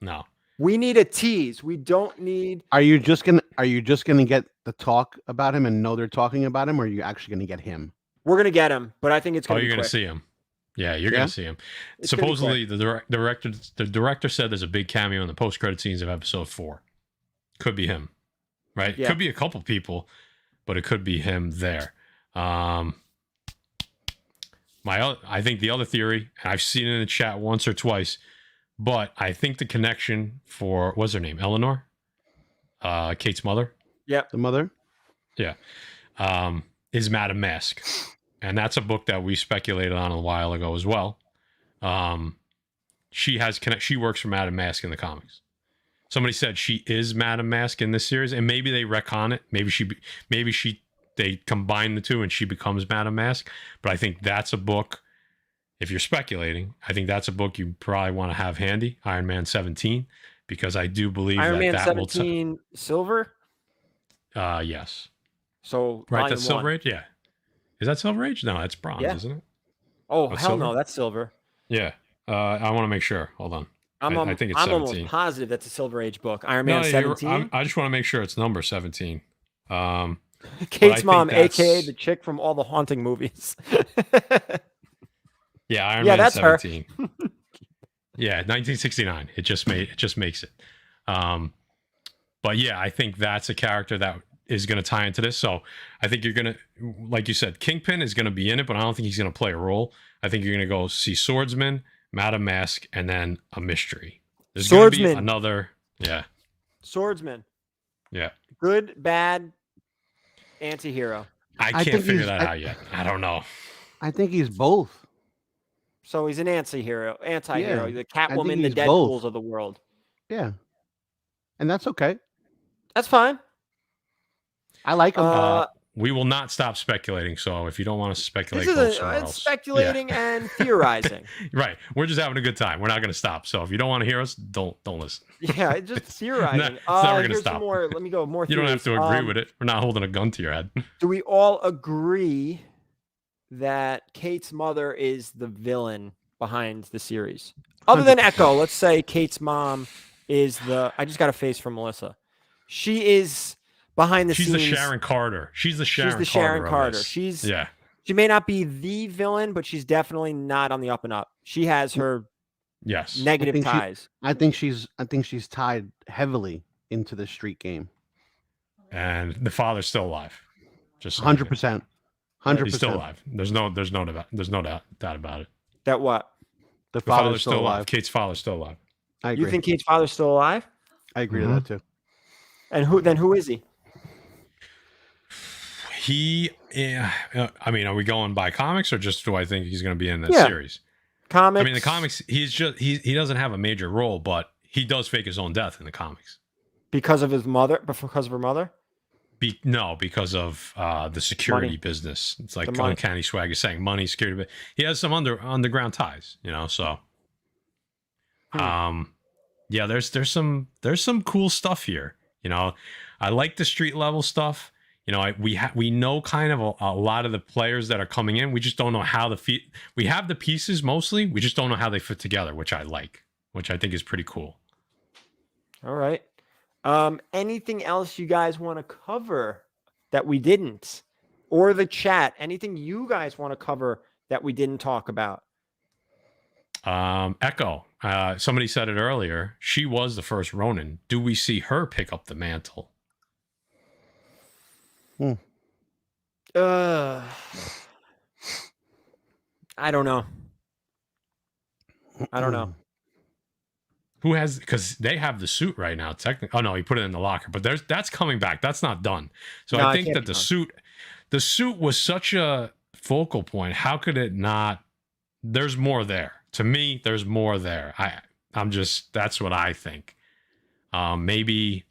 [SPEAKER 2] No.
[SPEAKER 1] We need a tease. We don't need.
[SPEAKER 3] Are you just gonna get the talk about him and know they're talking about him, or are you actually gonna get him?
[SPEAKER 1] We're gonna get him, but I think it's gonna.
[SPEAKER 2] You're gonna see him. Yeah, you're gonna see him. It's supposedly the director said there's a big cameo in the post-credit scenes of episode 4. Could be him, right?
[SPEAKER 1] Yeah.
[SPEAKER 2] Could be a couple people, but it could be him there. I think the other theory, and I've seen it in the chat once or twice, but I think the connection for, what's her name? Eleanor? Kate's mother?
[SPEAKER 3] Yeah. The mother?
[SPEAKER 2] Yeah. Is Madame Mask. And that's a book that we speculated on a while ago as well. She works for Madame Mask in the comics. Somebody said she is Madame Mask in this series, and maybe they retcon it. They combine the two and she becomes Madame Mask. But I think that's a book. If you're speculating, I think that's a book you probably want to have handy. Iron Man 17, because I do believe
[SPEAKER 1] Iron Man
[SPEAKER 2] that
[SPEAKER 1] 17 silver.
[SPEAKER 2] Yes.
[SPEAKER 1] So
[SPEAKER 2] Right,
[SPEAKER 1] volume
[SPEAKER 2] that's Silver
[SPEAKER 1] one.
[SPEAKER 2] Age. Yeah. Is that Silver Age? No, that's bronze,
[SPEAKER 1] Yeah.
[SPEAKER 2] isn't it?
[SPEAKER 1] Oh,
[SPEAKER 2] That's
[SPEAKER 1] hell
[SPEAKER 2] silver?
[SPEAKER 1] no, that's silver.
[SPEAKER 2] Yeah. I want to make sure. Hold on. I think it's
[SPEAKER 1] I'm
[SPEAKER 2] 17.
[SPEAKER 1] almost positive that's a Silver Age book. Iron Man
[SPEAKER 2] No,
[SPEAKER 1] 17.
[SPEAKER 2] I just want to make sure it's number 17.
[SPEAKER 1] Kate's
[SPEAKER 2] think
[SPEAKER 1] mom, aka
[SPEAKER 2] that's-
[SPEAKER 1] the chick from all the haunting movies.
[SPEAKER 2] Yeah, Iron
[SPEAKER 1] Yeah,
[SPEAKER 2] Man
[SPEAKER 1] that's her.
[SPEAKER 2] 17. Yeah, 1969. It just makes it. But yeah, I think that's a character that is going to tie into this. So I think you're going to, like you said, Kingpin is going to be in it, but I don't think he's going to play a role. I think you're going to go see Swordsman, Madame Mask, and then a mystery. There's going to be
[SPEAKER 1] Swordsman.
[SPEAKER 2] another. Yeah.
[SPEAKER 1] Swordsman.
[SPEAKER 2] Yeah.
[SPEAKER 1] Good, bad, anti-hero.
[SPEAKER 2] I
[SPEAKER 3] I
[SPEAKER 2] can't
[SPEAKER 3] think
[SPEAKER 2] figure
[SPEAKER 3] he's-
[SPEAKER 2] that out yet. I don't know.
[SPEAKER 3] I think he's both.
[SPEAKER 1] So he's an anti-hero.
[SPEAKER 3] Yeah,
[SPEAKER 1] The
[SPEAKER 3] I
[SPEAKER 1] Catwoman,
[SPEAKER 3] think
[SPEAKER 1] the
[SPEAKER 3] he's
[SPEAKER 1] Deadpools
[SPEAKER 3] both.
[SPEAKER 1] of the world.
[SPEAKER 3] Yeah, and that's okay.
[SPEAKER 1] That's fine.
[SPEAKER 3] I like him.
[SPEAKER 2] We will not stop speculating. So if you don't want to speculate,
[SPEAKER 1] This
[SPEAKER 2] go
[SPEAKER 1] is
[SPEAKER 2] somewhere
[SPEAKER 1] it's
[SPEAKER 2] else.
[SPEAKER 1] speculating
[SPEAKER 2] Yeah.
[SPEAKER 1] and theorizing.
[SPEAKER 2] Right. We're just having a good time. We're not going to stop. So if you don't want to hear us, don't listen.
[SPEAKER 1] Yeah, it's just theorizing.
[SPEAKER 2] It's never gonna
[SPEAKER 1] Here's
[SPEAKER 2] stop.
[SPEAKER 1] some more. Let me go. More
[SPEAKER 2] You don't have to
[SPEAKER 1] theories.
[SPEAKER 2] agree with it. We're not holding a gun to your head.
[SPEAKER 1] Do we all agree that Kate's mother is the villain behind the series? Other than
[SPEAKER 3] 100%.
[SPEAKER 1] Echo, let's say Kate's mom is the. I just got a face from Melissa. She is behind the
[SPEAKER 2] She's
[SPEAKER 1] scenes.
[SPEAKER 2] the Sharon Carter. She's the Sharon
[SPEAKER 1] She's the Sharon
[SPEAKER 2] of
[SPEAKER 1] Carter.
[SPEAKER 2] this.
[SPEAKER 1] She may not be the villain, but she's definitely not on the up and up. She has her
[SPEAKER 2] Yes.
[SPEAKER 1] negative
[SPEAKER 3] think she-
[SPEAKER 1] ties.
[SPEAKER 3] I think she's tied heavily into the street game.
[SPEAKER 2] And the father's still alive. Just so
[SPEAKER 3] 100%.
[SPEAKER 2] He's still
[SPEAKER 3] 100%.
[SPEAKER 2] alive. There's no doubt about it.
[SPEAKER 1] That what?
[SPEAKER 3] The
[SPEAKER 2] The father's still alive.
[SPEAKER 3] alive.
[SPEAKER 2] Kate's father's still alive.
[SPEAKER 3] I agree.
[SPEAKER 1] You think Kate's father's still alive?
[SPEAKER 3] I agree
[SPEAKER 2] Mhm.
[SPEAKER 3] with that too.
[SPEAKER 1] And who is he?
[SPEAKER 2] I mean, are we going by comics or just do I think he's going to be in this
[SPEAKER 1] Yeah.
[SPEAKER 2] series?
[SPEAKER 1] Comics.
[SPEAKER 2] I mean, the comics, he doesn't have a major role, but he does fake his own death in the comics.
[SPEAKER 1] because of his mother, because of her mother.
[SPEAKER 2] Because of the security
[SPEAKER 1] Money.
[SPEAKER 2] business. It's like
[SPEAKER 1] The money.
[SPEAKER 2] Uncanny Swag is saying money, security. But he has some underground ties, so. Yeah, there's some cool stuff here. I like the street level stuff. We know kind of a lot of the players that are coming in. We just don't know how we have the pieces mostly. We just don't know how they fit together, which I like, which I think is pretty cool.
[SPEAKER 1] All right. Anything else you guys want to cover that we didn't, or the chat? Anything you guys want to cover that we didn't talk about?
[SPEAKER 2] Echo. Somebody said it earlier. She was the first Ronin. Do we see her pick up the mantle?
[SPEAKER 1] I don't know. I don't know.
[SPEAKER 2] Who has? Because they have the suit right now. Technically, oh no, he put it in the locker. But that's coming back. That's not done. So
[SPEAKER 1] No,
[SPEAKER 2] I
[SPEAKER 1] it
[SPEAKER 2] think
[SPEAKER 1] can't
[SPEAKER 2] that
[SPEAKER 1] be
[SPEAKER 2] the suit was such a focal point. How could it not? There's more there. To me, there's more there. I'm just, that's what I think. Maybe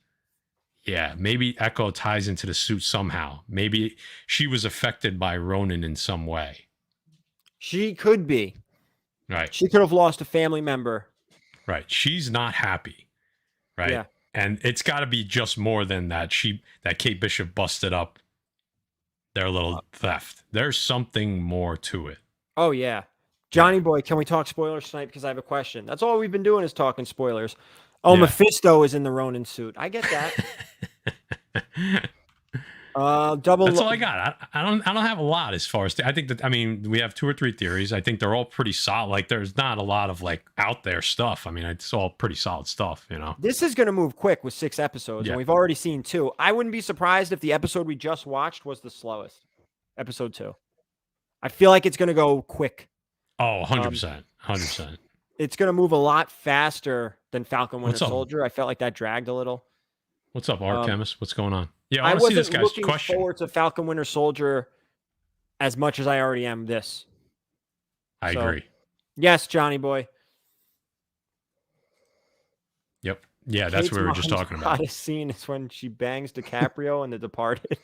[SPEAKER 2] Echo ties into the suit somehow. Maybe she was affected by Ronin in some way.
[SPEAKER 1] She could be.
[SPEAKER 2] Right.
[SPEAKER 1] She could have lost a family member.
[SPEAKER 2] Right. She's not happy. Right.
[SPEAKER 1] Yeah.
[SPEAKER 2] And it's got to be just more than that. That Kate Bishop busted up their little theft. There's something more to it.
[SPEAKER 1] Oh yeah. Johnny boy, can we talk spoilers tonight? Because I have a question. That's all we've been doing is talking spoilers. Oh,
[SPEAKER 2] Yeah.
[SPEAKER 1] Mephisto is in the Ronin suit. I get that. Double.
[SPEAKER 2] That's all I got. I don't have a lot as far as I think that. I mean, we have 2 or 3 theories. I think they're all pretty solid. Like, there's not a lot of like out there stuff. I mean, it's all pretty solid stuff.
[SPEAKER 1] This is going to move quick with 6 episodes,
[SPEAKER 2] Yeah.
[SPEAKER 1] and we've already seen 2. I wouldn't be surprised if the episode we just watched was the slowest. Episode 2. I feel like it's going to go quick.
[SPEAKER 2] Oh, 100%, 100%.
[SPEAKER 1] It's going to move a lot faster than Falcon Winter
[SPEAKER 2] What's up?
[SPEAKER 1] Soldier. I felt like that dragged a little.
[SPEAKER 2] What's up, Art Chemist? What's going on? Yeah,
[SPEAKER 1] I
[SPEAKER 2] I want to see this
[SPEAKER 1] wasn't
[SPEAKER 2] guy's
[SPEAKER 1] looking
[SPEAKER 2] question.
[SPEAKER 1] forward to Falcon Winter Soldier as much as I already am this.
[SPEAKER 2] I
[SPEAKER 1] So-
[SPEAKER 2] agree.
[SPEAKER 1] Yes, Johnny boy.
[SPEAKER 2] Yep. Yeah, that's
[SPEAKER 1] Kate's
[SPEAKER 2] what we were just
[SPEAKER 1] mom's
[SPEAKER 2] talking about.
[SPEAKER 1] hottest scene is when she bangs DiCaprio in The Departed.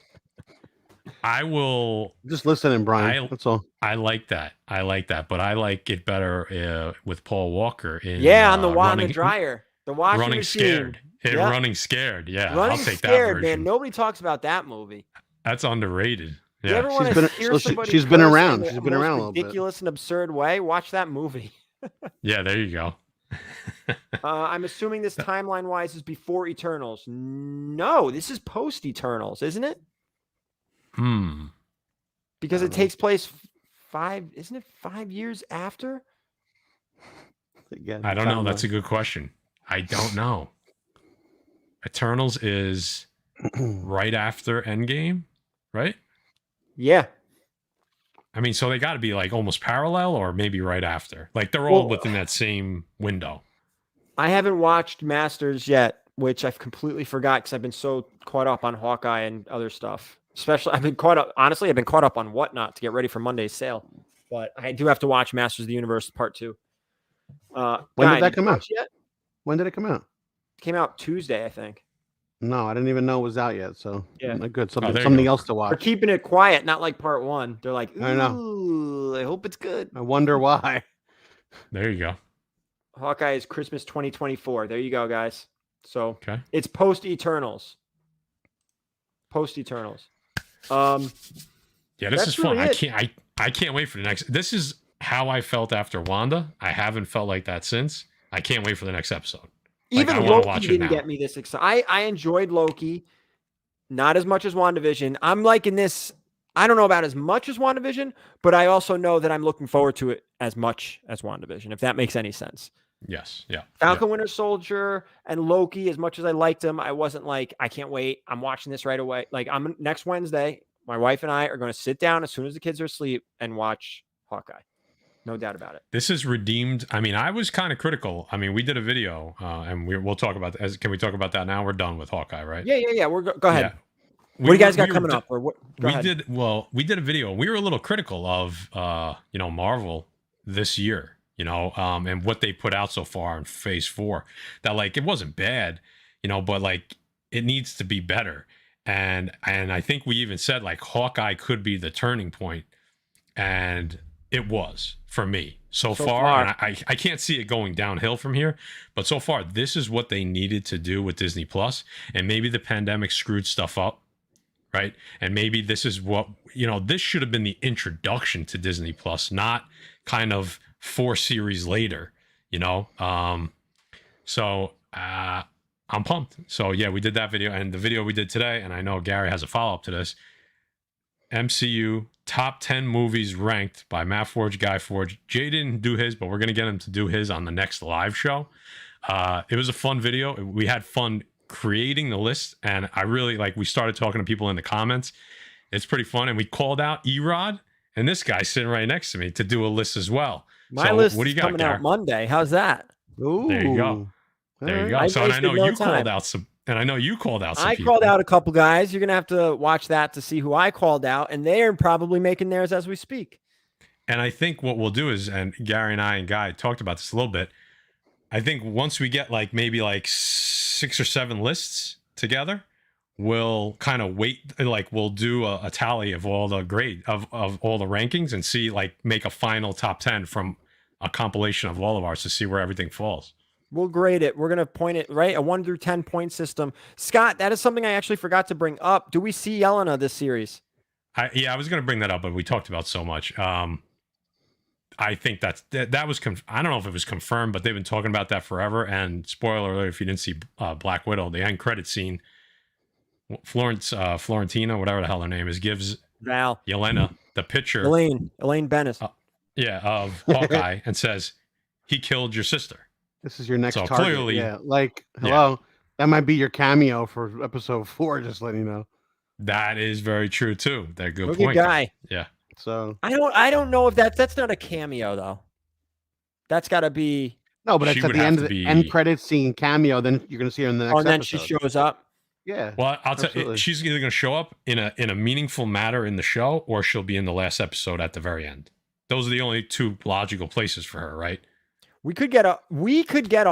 [SPEAKER 2] I will
[SPEAKER 3] Just listening, Brian. That's all.
[SPEAKER 2] I like that. I like that, but I like it better with Paul Walker in
[SPEAKER 1] On the dryer, the washing
[SPEAKER 2] Running
[SPEAKER 1] machine.
[SPEAKER 2] Scared.
[SPEAKER 1] Yeah.
[SPEAKER 2] Running Scared. Yeah,
[SPEAKER 1] Running
[SPEAKER 2] I'll take
[SPEAKER 1] Scared,
[SPEAKER 2] that version.
[SPEAKER 1] man. Nobody talks about that movie.
[SPEAKER 2] That's underrated.
[SPEAKER 1] You
[SPEAKER 2] Yeah,
[SPEAKER 1] ever want to hear somebody
[SPEAKER 3] she's been
[SPEAKER 1] curse
[SPEAKER 3] around.
[SPEAKER 1] in
[SPEAKER 3] She's
[SPEAKER 1] the
[SPEAKER 3] been
[SPEAKER 1] most
[SPEAKER 3] around a little bit.
[SPEAKER 1] ridiculous and absurd way? Watch that movie.
[SPEAKER 2] yeah. There you go.
[SPEAKER 1] I'm assuming this timeline-wise is before Eternals. No, this is post Eternals, isn't it? Because it takes place 5 years after?
[SPEAKER 3] Again,
[SPEAKER 2] I don't know. That's a good question. I don't know. Eternals is right after Endgame, right?
[SPEAKER 1] Yeah.
[SPEAKER 2] I mean, so they got to be like almost parallel or maybe right after. Like they're all within that same window.
[SPEAKER 1] I haven't watched Masters yet, which I've completely forgot because I've been so caught up on Hawkeye and other stuff. Especially, I've been caught up on Whatnot to get ready for Monday's sale. But I do have to watch Masters of the Universe Part 2.
[SPEAKER 3] When did that come out?
[SPEAKER 1] Yet?
[SPEAKER 3] When did it come out?
[SPEAKER 1] It came out Tuesday, I think.
[SPEAKER 3] No, I didn't even know it was out yet. So
[SPEAKER 1] yeah,
[SPEAKER 3] good. Something else to watch.
[SPEAKER 1] They're keeping it quiet, not like Part 1. They're like, ooh,
[SPEAKER 3] I know.
[SPEAKER 1] I hope it's good.
[SPEAKER 3] I wonder why.
[SPEAKER 2] There you go.
[SPEAKER 1] Hawkeye is Christmas 2024. There you go, guys. So it's post Eternals.
[SPEAKER 2] Yeah, this is fun. Really I can't wait for the next. This is how I felt after Wanda. I haven't felt like that since. I can't wait for the next episode.
[SPEAKER 1] Even Loki didn't get me this excited. I enjoyed Loki, not as much as WandaVision. I'm liking this. I don't know about as much as WandaVision, but I also know that I'm looking forward to it as much as WandaVision, if that makes any sense.
[SPEAKER 2] Yes. Yeah.
[SPEAKER 1] Falcon Winter Soldier and Loki, as much as I liked them, I wasn't like, I can't wait. I'm watching this right away. Like next Wednesday, my wife and I are going to sit down as soon as the kids are asleep and watch Hawkeye. No doubt about it.
[SPEAKER 2] This is redeemed. I mean, I was kind of critical. I mean, we did a video, and we'll talk about that. Can we talk about that now? We're done with Hawkeye, right?
[SPEAKER 1] Yeah. Go ahead. Yeah. What do you guys got coming up? Or what?
[SPEAKER 2] We did a video. We were a little critical of, Marvel this year, and what they put out so far in Phase 4. That like it wasn't bad, but like it needs to be better. And I think we even said like Hawkeye could be the turning point, and it was for me so far. And I can't see it going downhill from here, but so far this is what they needed to do with Disney Plus, and maybe the pandemic screwed stuff up, right? And maybe this is what this should have been the introduction to Disney Plus, not kind of 4 series later, So I'm pumped. So yeah, we did that video, and the video we did today, and I know Gary has a follow-up to this. MCU top 10 movies ranked by Matt Forge, Guy Forge. Jay didn't do his, but we're going to get him to do his on the next live show. It was a fun video. We had fun creating the list, and I really we started talking to people in the comments. It's pretty fun, and we called out Erod, and this guy's sitting right next to me to do a list as well.
[SPEAKER 1] My list is coming out Monday. How's that?
[SPEAKER 3] Ooh.
[SPEAKER 2] There you go. There you go. So, and I know you called out some. And I know you called out some people.
[SPEAKER 1] I called out a couple guys. You're going to have to watch that to see who I called out. And they're probably making theirs as we speak.
[SPEAKER 2] And I think what we'll do is, and Gary and I and Guy talked about this a little bit. I think once we get maybe 6 or 7 lists together, we'll kind of wait. We'll do a tally of all the of all the rankings and see, make a final top 10 from a compilation of all of ours to see where everything falls.
[SPEAKER 1] We'll grade it. We're going to point it, right? A 1 through 10 point system. Scott, that is something I actually forgot to bring up. Do we see Yelena this series?
[SPEAKER 2] I was going to bring that up, but we talked about so much. I think that was, I don't know if it was confirmed, but they've been talking about that forever. And spoiler alert, if you didn't see Black Widow, the end credit scene, Florentina, whatever the hell her name is, gives Yelena the picture.
[SPEAKER 1] Elaine Bennis.
[SPEAKER 2] Of Hawkeye and says, he killed your sister.
[SPEAKER 3] This is your next target.
[SPEAKER 2] Clearly,
[SPEAKER 3] hello. That might be your cameo for episode 4, just letting you know.
[SPEAKER 2] That is very true too. That good
[SPEAKER 1] Look
[SPEAKER 2] point.
[SPEAKER 1] Guy.
[SPEAKER 2] Yeah.
[SPEAKER 3] So
[SPEAKER 1] I don't know if that's not a cameo though. That's got to be.
[SPEAKER 3] No, but it's at the end of the end credits scene cameo. Then you're going to see her in the next episode.
[SPEAKER 1] And then she shows up.
[SPEAKER 3] Yeah.
[SPEAKER 2] Well, I'll tell you, she's either going to show up in a meaningful manner in the show, or she'll be in the last episode at the very end. Those are the only 2 logical places for her, right?
[SPEAKER 1] We could get a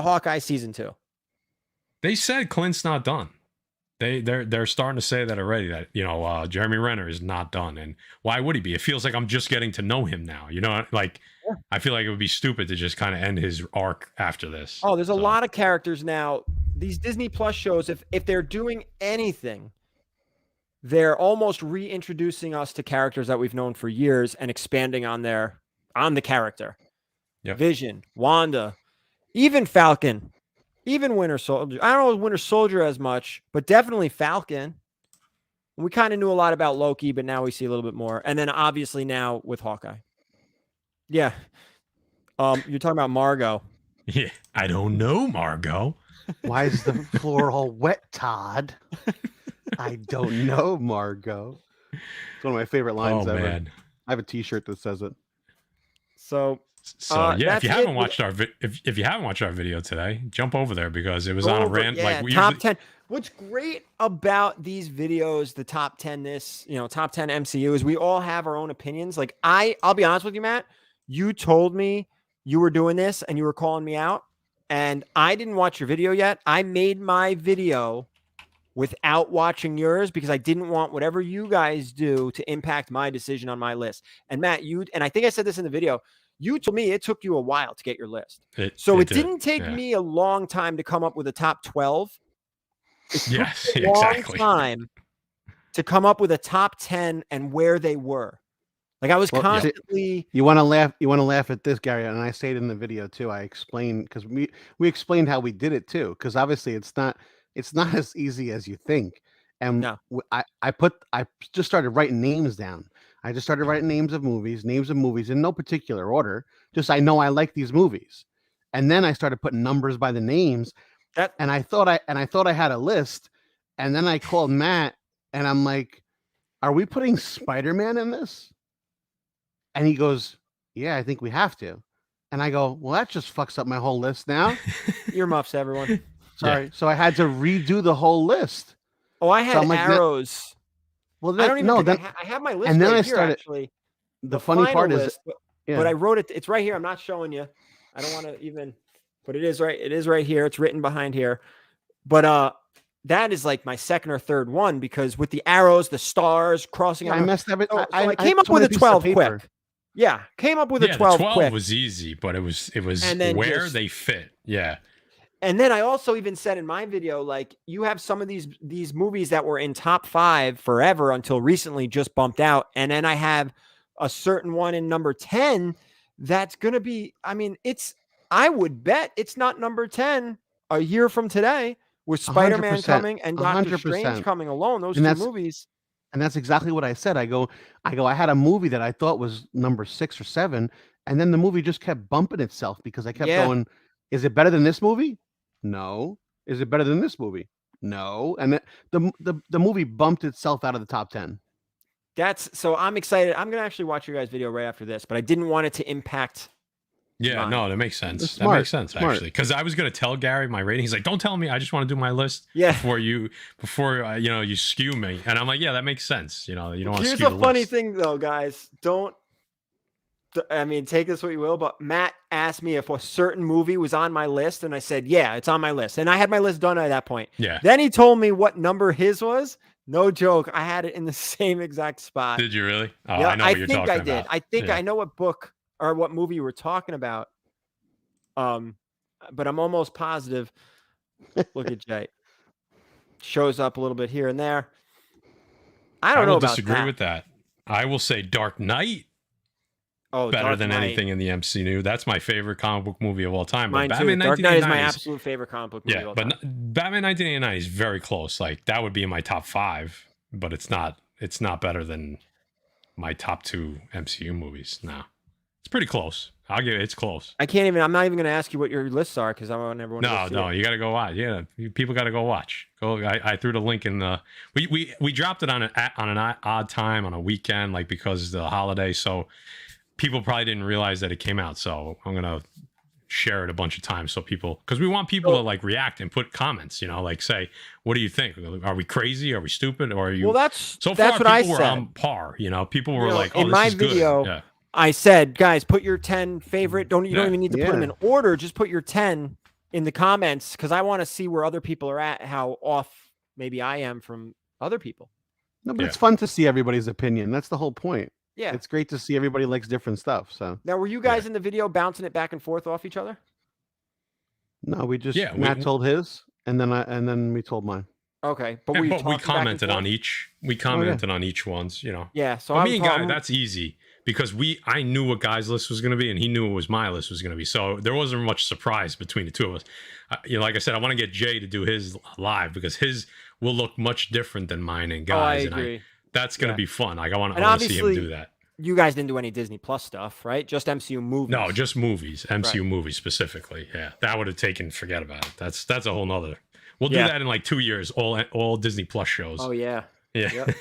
[SPEAKER 1] Hawkeye season 2.
[SPEAKER 2] They said Clint's not done. They're starting to say that already, that, you know, Jeremy Renner is not done. And why would he be? It feels like I'm just getting to know him now. You know, like, I feel like it would be stupid to just kind of end his arc after this.
[SPEAKER 1] Oh, there's a lot of characters now. These Disney Plus shows, if they're doing anything, they're almost reintroducing us to characters that we've known for years and expanding on the character.
[SPEAKER 2] Yep.
[SPEAKER 1] Vision, Wanda, even Falcon, even Winter Soldier. I don't know Winter Soldier as much, but definitely Falcon. We kind of knew a lot about Loki, but now we see a little bit more. And then obviously now with Hawkeye. Yeah. You're talking about Margot.
[SPEAKER 2] Yeah, I don't know, Margot.
[SPEAKER 3] Why is the floor all wet, Todd? I don't know, Margot. It's one of my favorite lines ever.
[SPEAKER 2] Man.
[SPEAKER 3] I have a T-shirt that says it.
[SPEAKER 2] So yeah, if you haven't watched our video today, jump over there because it was on a rant.
[SPEAKER 1] Yeah,
[SPEAKER 2] like we
[SPEAKER 1] top
[SPEAKER 2] usually...
[SPEAKER 1] 10. What's great about these videos, the top 10, top 10 MCU, is we all have our own opinions. Like I'll be honest with you, Matt. You told me you were doing this and you were calling me out, and I didn't watch your video yet. I made my video without watching yours because I didn't want whatever you guys do to impact my decision on my list. And Matt, and I think I said this in the video, you told me it took you a while to get your list. It didn't take me a long time to come up with a top 12. It took a long time to come up with a top 10 and where they were. Like I was constantly.
[SPEAKER 3] You want to laugh? You want to laugh at this, Gary? And I say it in the video too. I explained because we explained how we did it too. Because obviously it's not as easy as you think. And I just started writing names down. I just started writing names of movies in no particular order. Just I know I like these movies, and then I started putting numbers by the names. And I thought I had a list, and then I called Matt, and I'm like, "Are we putting Spider-Man in this?" And he goes, "Yeah, I think we have to." And I go, "Well, that just fucks up my whole list now."
[SPEAKER 1] Earmuffs, everyone.
[SPEAKER 3] Sorry. Yeah. So I had to redo the whole list.
[SPEAKER 1] Oh, I had arrows.
[SPEAKER 3] Well,
[SPEAKER 1] I don't even know. I have my list
[SPEAKER 3] and then
[SPEAKER 1] right
[SPEAKER 3] I started,
[SPEAKER 1] here, actually.
[SPEAKER 3] The funny part
[SPEAKER 1] list,
[SPEAKER 3] is,
[SPEAKER 1] but I wrote it. It's right here. I'm not showing you. I don't want to even, but it is right. It is right here. It's written behind here. But that is like my second or third one because with the arrows, the stars crossing.
[SPEAKER 3] I messed up.
[SPEAKER 1] So I came up with a 12 quick. Yeah, came up with a 12.
[SPEAKER 2] The 12
[SPEAKER 1] quick.
[SPEAKER 2] Was easy, but it was where they fit. Yeah.
[SPEAKER 1] And then I also even said in my video, like you have some of these movies that were in top 5 forever until recently just bumped out. And then I have a certain one in number 10 that's going to be, I would bet it's not number 10 a year from today with Spider-Man
[SPEAKER 3] 100%,
[SPEAKER 1] coming and Doctor
[SPEAKER 3] 100%.
[SPEAKER 1] Strange coming alone. Those two movies.
[SPEAKER 3] And that's exactly what I said. I go, I had a movie that I thought was number 6 or 7. And then the movie just kept bumping itself because I kept going, is it better than this movie? No. Is it better than this movie? No. And the movie bumped itself out of the top 10.
[SPEAKER 1] So I'm excited. I'm going to actually watch your guys' video right after this, but I didn't want it to impact.
[SPEAKER 2] Yeah, no, that makes sense. That makes sense, actually. Because I was going to tell Gary my rating. He's like, don't tell me. I just want to do my list before you skew me. And I'm like, yeah, that makes sense. You don't want to skew the list.
[SPEAKER 1] Here's the funny thing, though, guys. Take this what you will, but Matt asked me if a certain movie was on my list, and I said, yeah, it's on my list. And I had my list done at that point.
[SPEAKER 2] Yeah.
[SPEAKER 1] Then he told me what number his was. No joke. I had it in the same exact spot.
[SPEAKER 2] Did you really? Oh, yeah, I know what you're talking about.
[SPEAKER 1] I think I know what book or what movie you were talking about. But I'm almost positive. Look at Jay. Shows up a little bit here and there. I don't know about that. I
[SPEAKER 2] disagree with that. I will say Dark Knight. Better than anything in the MCU. That's my favorite comic book movie of all time.
[SPEAKER 1] Mine too. Dark Knight is my absolute favorite comic book movie of all time.
[SPEAKER 2] But Batman 1989 is very close. Like that would be in my top 5, but it's not better than my top 2 MCU movies. No. It's pretty close. I'll give it. It's close.
[SPEAKER 1] I'm not even going to ask you what your lists are because I want everyone to see it.
[SPEAKER 2] You got to go watch. Yeah, people got to go watch. I threw the link in the. We dropped it on an odd time on a weekend, like because of the holiday. So people probably didn't realize that it came out. So I'm gonna share it a bunch of times so because we want people to like react and put comments. Like say, what do you think? Are we crazy? Are we stupid? Or are you?
[SPEAKER 1] Well, that's what I said.
[SPEAKER 2] People were on par. People were like, oh,
[SPEAKER 1] in my video.
[SPEAKER 2] Yeah.
[SPEAKER 1] I said, guys, put your 10 favorite. You don't even need to put them in order. Just put your 10 in the comments because I want to see where other people are at, how off maybe I am from other people.
[SPEAKER 3] No, but it's fun to see everybody's opinion. That's the whole point.
[SPEAKER 1] Yeah.
[SPEAKER 3] It's great to see everybody likes different stuff. So
[SPEAKER 1] Now, were you guys in the video bouncing it back and forth off each other?
[SPEAKER 3] no, we just Matt told his, and then we told mine.
[SPEAKER 1] Okay, but
[SPEAKER 2] we commented on each. We commented on each one's.
[SPEAKER 1] Yeah. So
[SPEAKER 2] me and Guy, that's easy because I knew what Guy's list was going to be, and he knew what my list was going to be. So there wasn't much surprise between the two of us. Like I said, I want to get Jay to do his live because his will look much different than mine and Guy's.
[SPEAKER 1] I agree.
[SPEAKER 2] That's going to be fun. Like I want to see him do that.
[SPEAKER 1] You guys didn't do any Disney Plus stuff, right? Just MCU movies.
[SPEAKER 2] No, just movies. MCU movies specifically. Yeah, that would have taken. Forget about it. That's a whole nother. We'll do that in like 2 years. All Disney Plus shows.
[SPEAKER 1] Oh yeah.
[SPEAKER 2] Yeah.
[SPEAKER 1] Yep.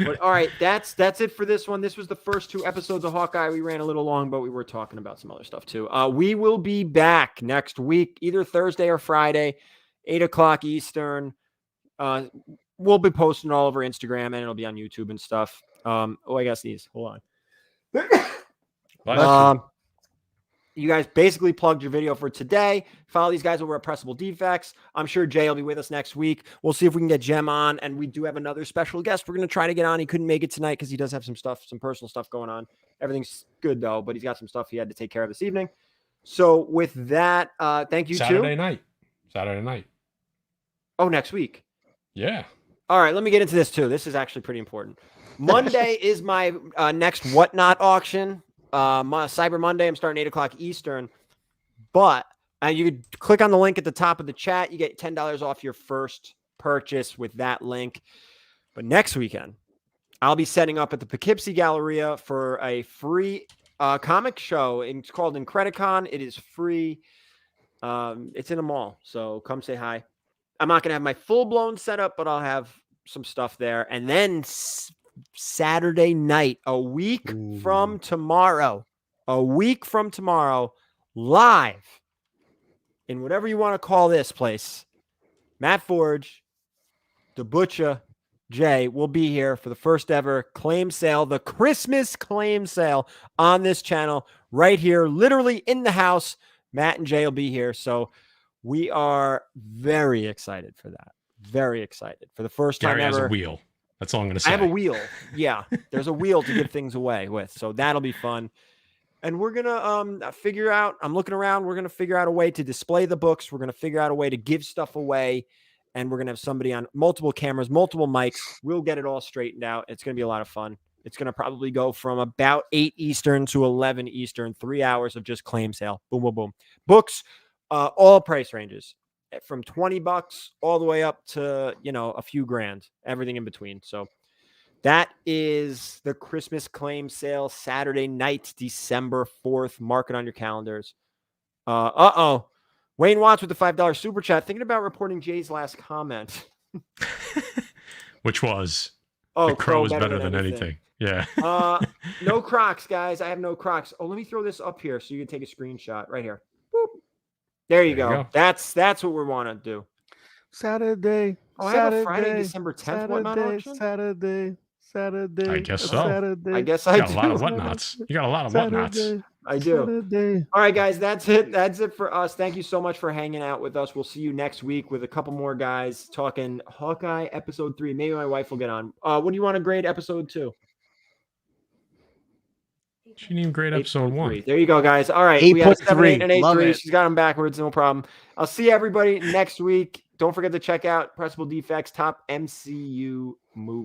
[SPEAKER 1] But all right, that's it for this one. This was the first 2 episodes of Hawkeye. We ran a little long, but we were talking about some other stuff too. We will be back next week, either Thursday or Friday, 8:00 Eastern. We'll be posting all over Instagram and it'll be on YouTube and stuff. I got sneeze. Hold on. You guys basically plugged your video for today. Follow these guys over at Pressable Defects. I'm sure Jay will be with us next week. We'll see if we can get Jem on, and we do have another special guest we're going to try to get on. He couldn't make it tonight because he does have some personal stuff going on. Everything's good, though, but he's got some stuff he had to take care of this evening. So with that, thank you,
[SPEAKER 2] Saturday night.
[SPEAKER 1] Oh, next week.
[SPEAKER 2] Yeah.
[SPEAKER 1] All right, let me get into this, too. This is actually pretty important. Monday is my next Whatnot auction. Cyber Monday, I'm starting 8:00 Eastern, but you could click on the link at the top of the chat. You get $10 off your first purchase with that link. But next weekend, I'll be setting up at the Poughkeepsie Galleria for a free comic show. It's called Incredicon. It is free. It's in a mall, so come say hi. I'm not going to have my full-blown setup, but I'll have some stuff there. And then Saturday night, a week from tomorrow, live in whatever you want to call this place, Matt Forge, the Butcher, Jay will be here for the first ever claim sale, the Christmas claim sale on this channel right here, literally in the house. Matt and Jay will be here. So we are very excited for that. Very excited for the first time ever.
[SPEAKER 2] Has a wheel. That's all I'm going to say.
[SPEAKER 1] I have a wheel. Yeah, there's a wheel to give things away with. So that'll be fun. And we're going to figure out, I'm looking around, we're going to figure out a way to display the books. We're going to figure out a way to give stuff away. And we're going to have somebody on multiple cameras, multiple mics. We'll get it all straightened out. It's going to be a lot of fun. It's going to probably go from about 8 Eastern to 11 Eastern, 3 hours of just claim sale. Boom, boom, boom. Books, all price ranges. From $20 all the way up to, a few grand, everything in between. So that is the Christmas claim sale Saturday night, December 4th. Mark it on your calendars. Wayne Watts with the $5 super chat. Thinking about reporting Jay's last comment.
[SPEAKER 2] Which was, the crow is better than anything. Yeah.
[SPEAKER 1] No Crocs, guys. I have no Crocs. Oh, let me throw this up here so you can take a screenshot right here. Boop. There you go. That's what we want to do.
[SPEAKER 3] Saturday.
[SPEAKER 1] Oh, I have a Friday, December 10th whatnot auction?
[SPEAKER 3] Saturday.
[SPEAKER 2] I guess so.
[SPEAKER 3] Saturday.
[SPEAKER 1] I guess I do.
[SPEAKER 2] You got a lot of whatnots. You got a lot of whatnots.
[SPEAKER 1] I do.
[SPEAKER 3] Saturday.
[SPEAKER 1] All right, guys. That's it. That's it for us. Thank you so much for hanging out with us. We'll see you next week with a couple more guys talking Hawkeye episode 3. Maybe my wife will get on. What do you want to grade episode 2?
[SPEAKER 2] She didn't even grade episode 1.
[SPEAKER 1] There you go, guys. All right.
[SPEAKER 3] 8.3.
[SPEAKER 1] We have 7, 8, and 8.3.
[SPEAKER 3] It.
[SPEAKER 1] She's got them backwards. No problem. I'll see everybody next week. Don't forget to check out Pressable Defects, top MCU movie.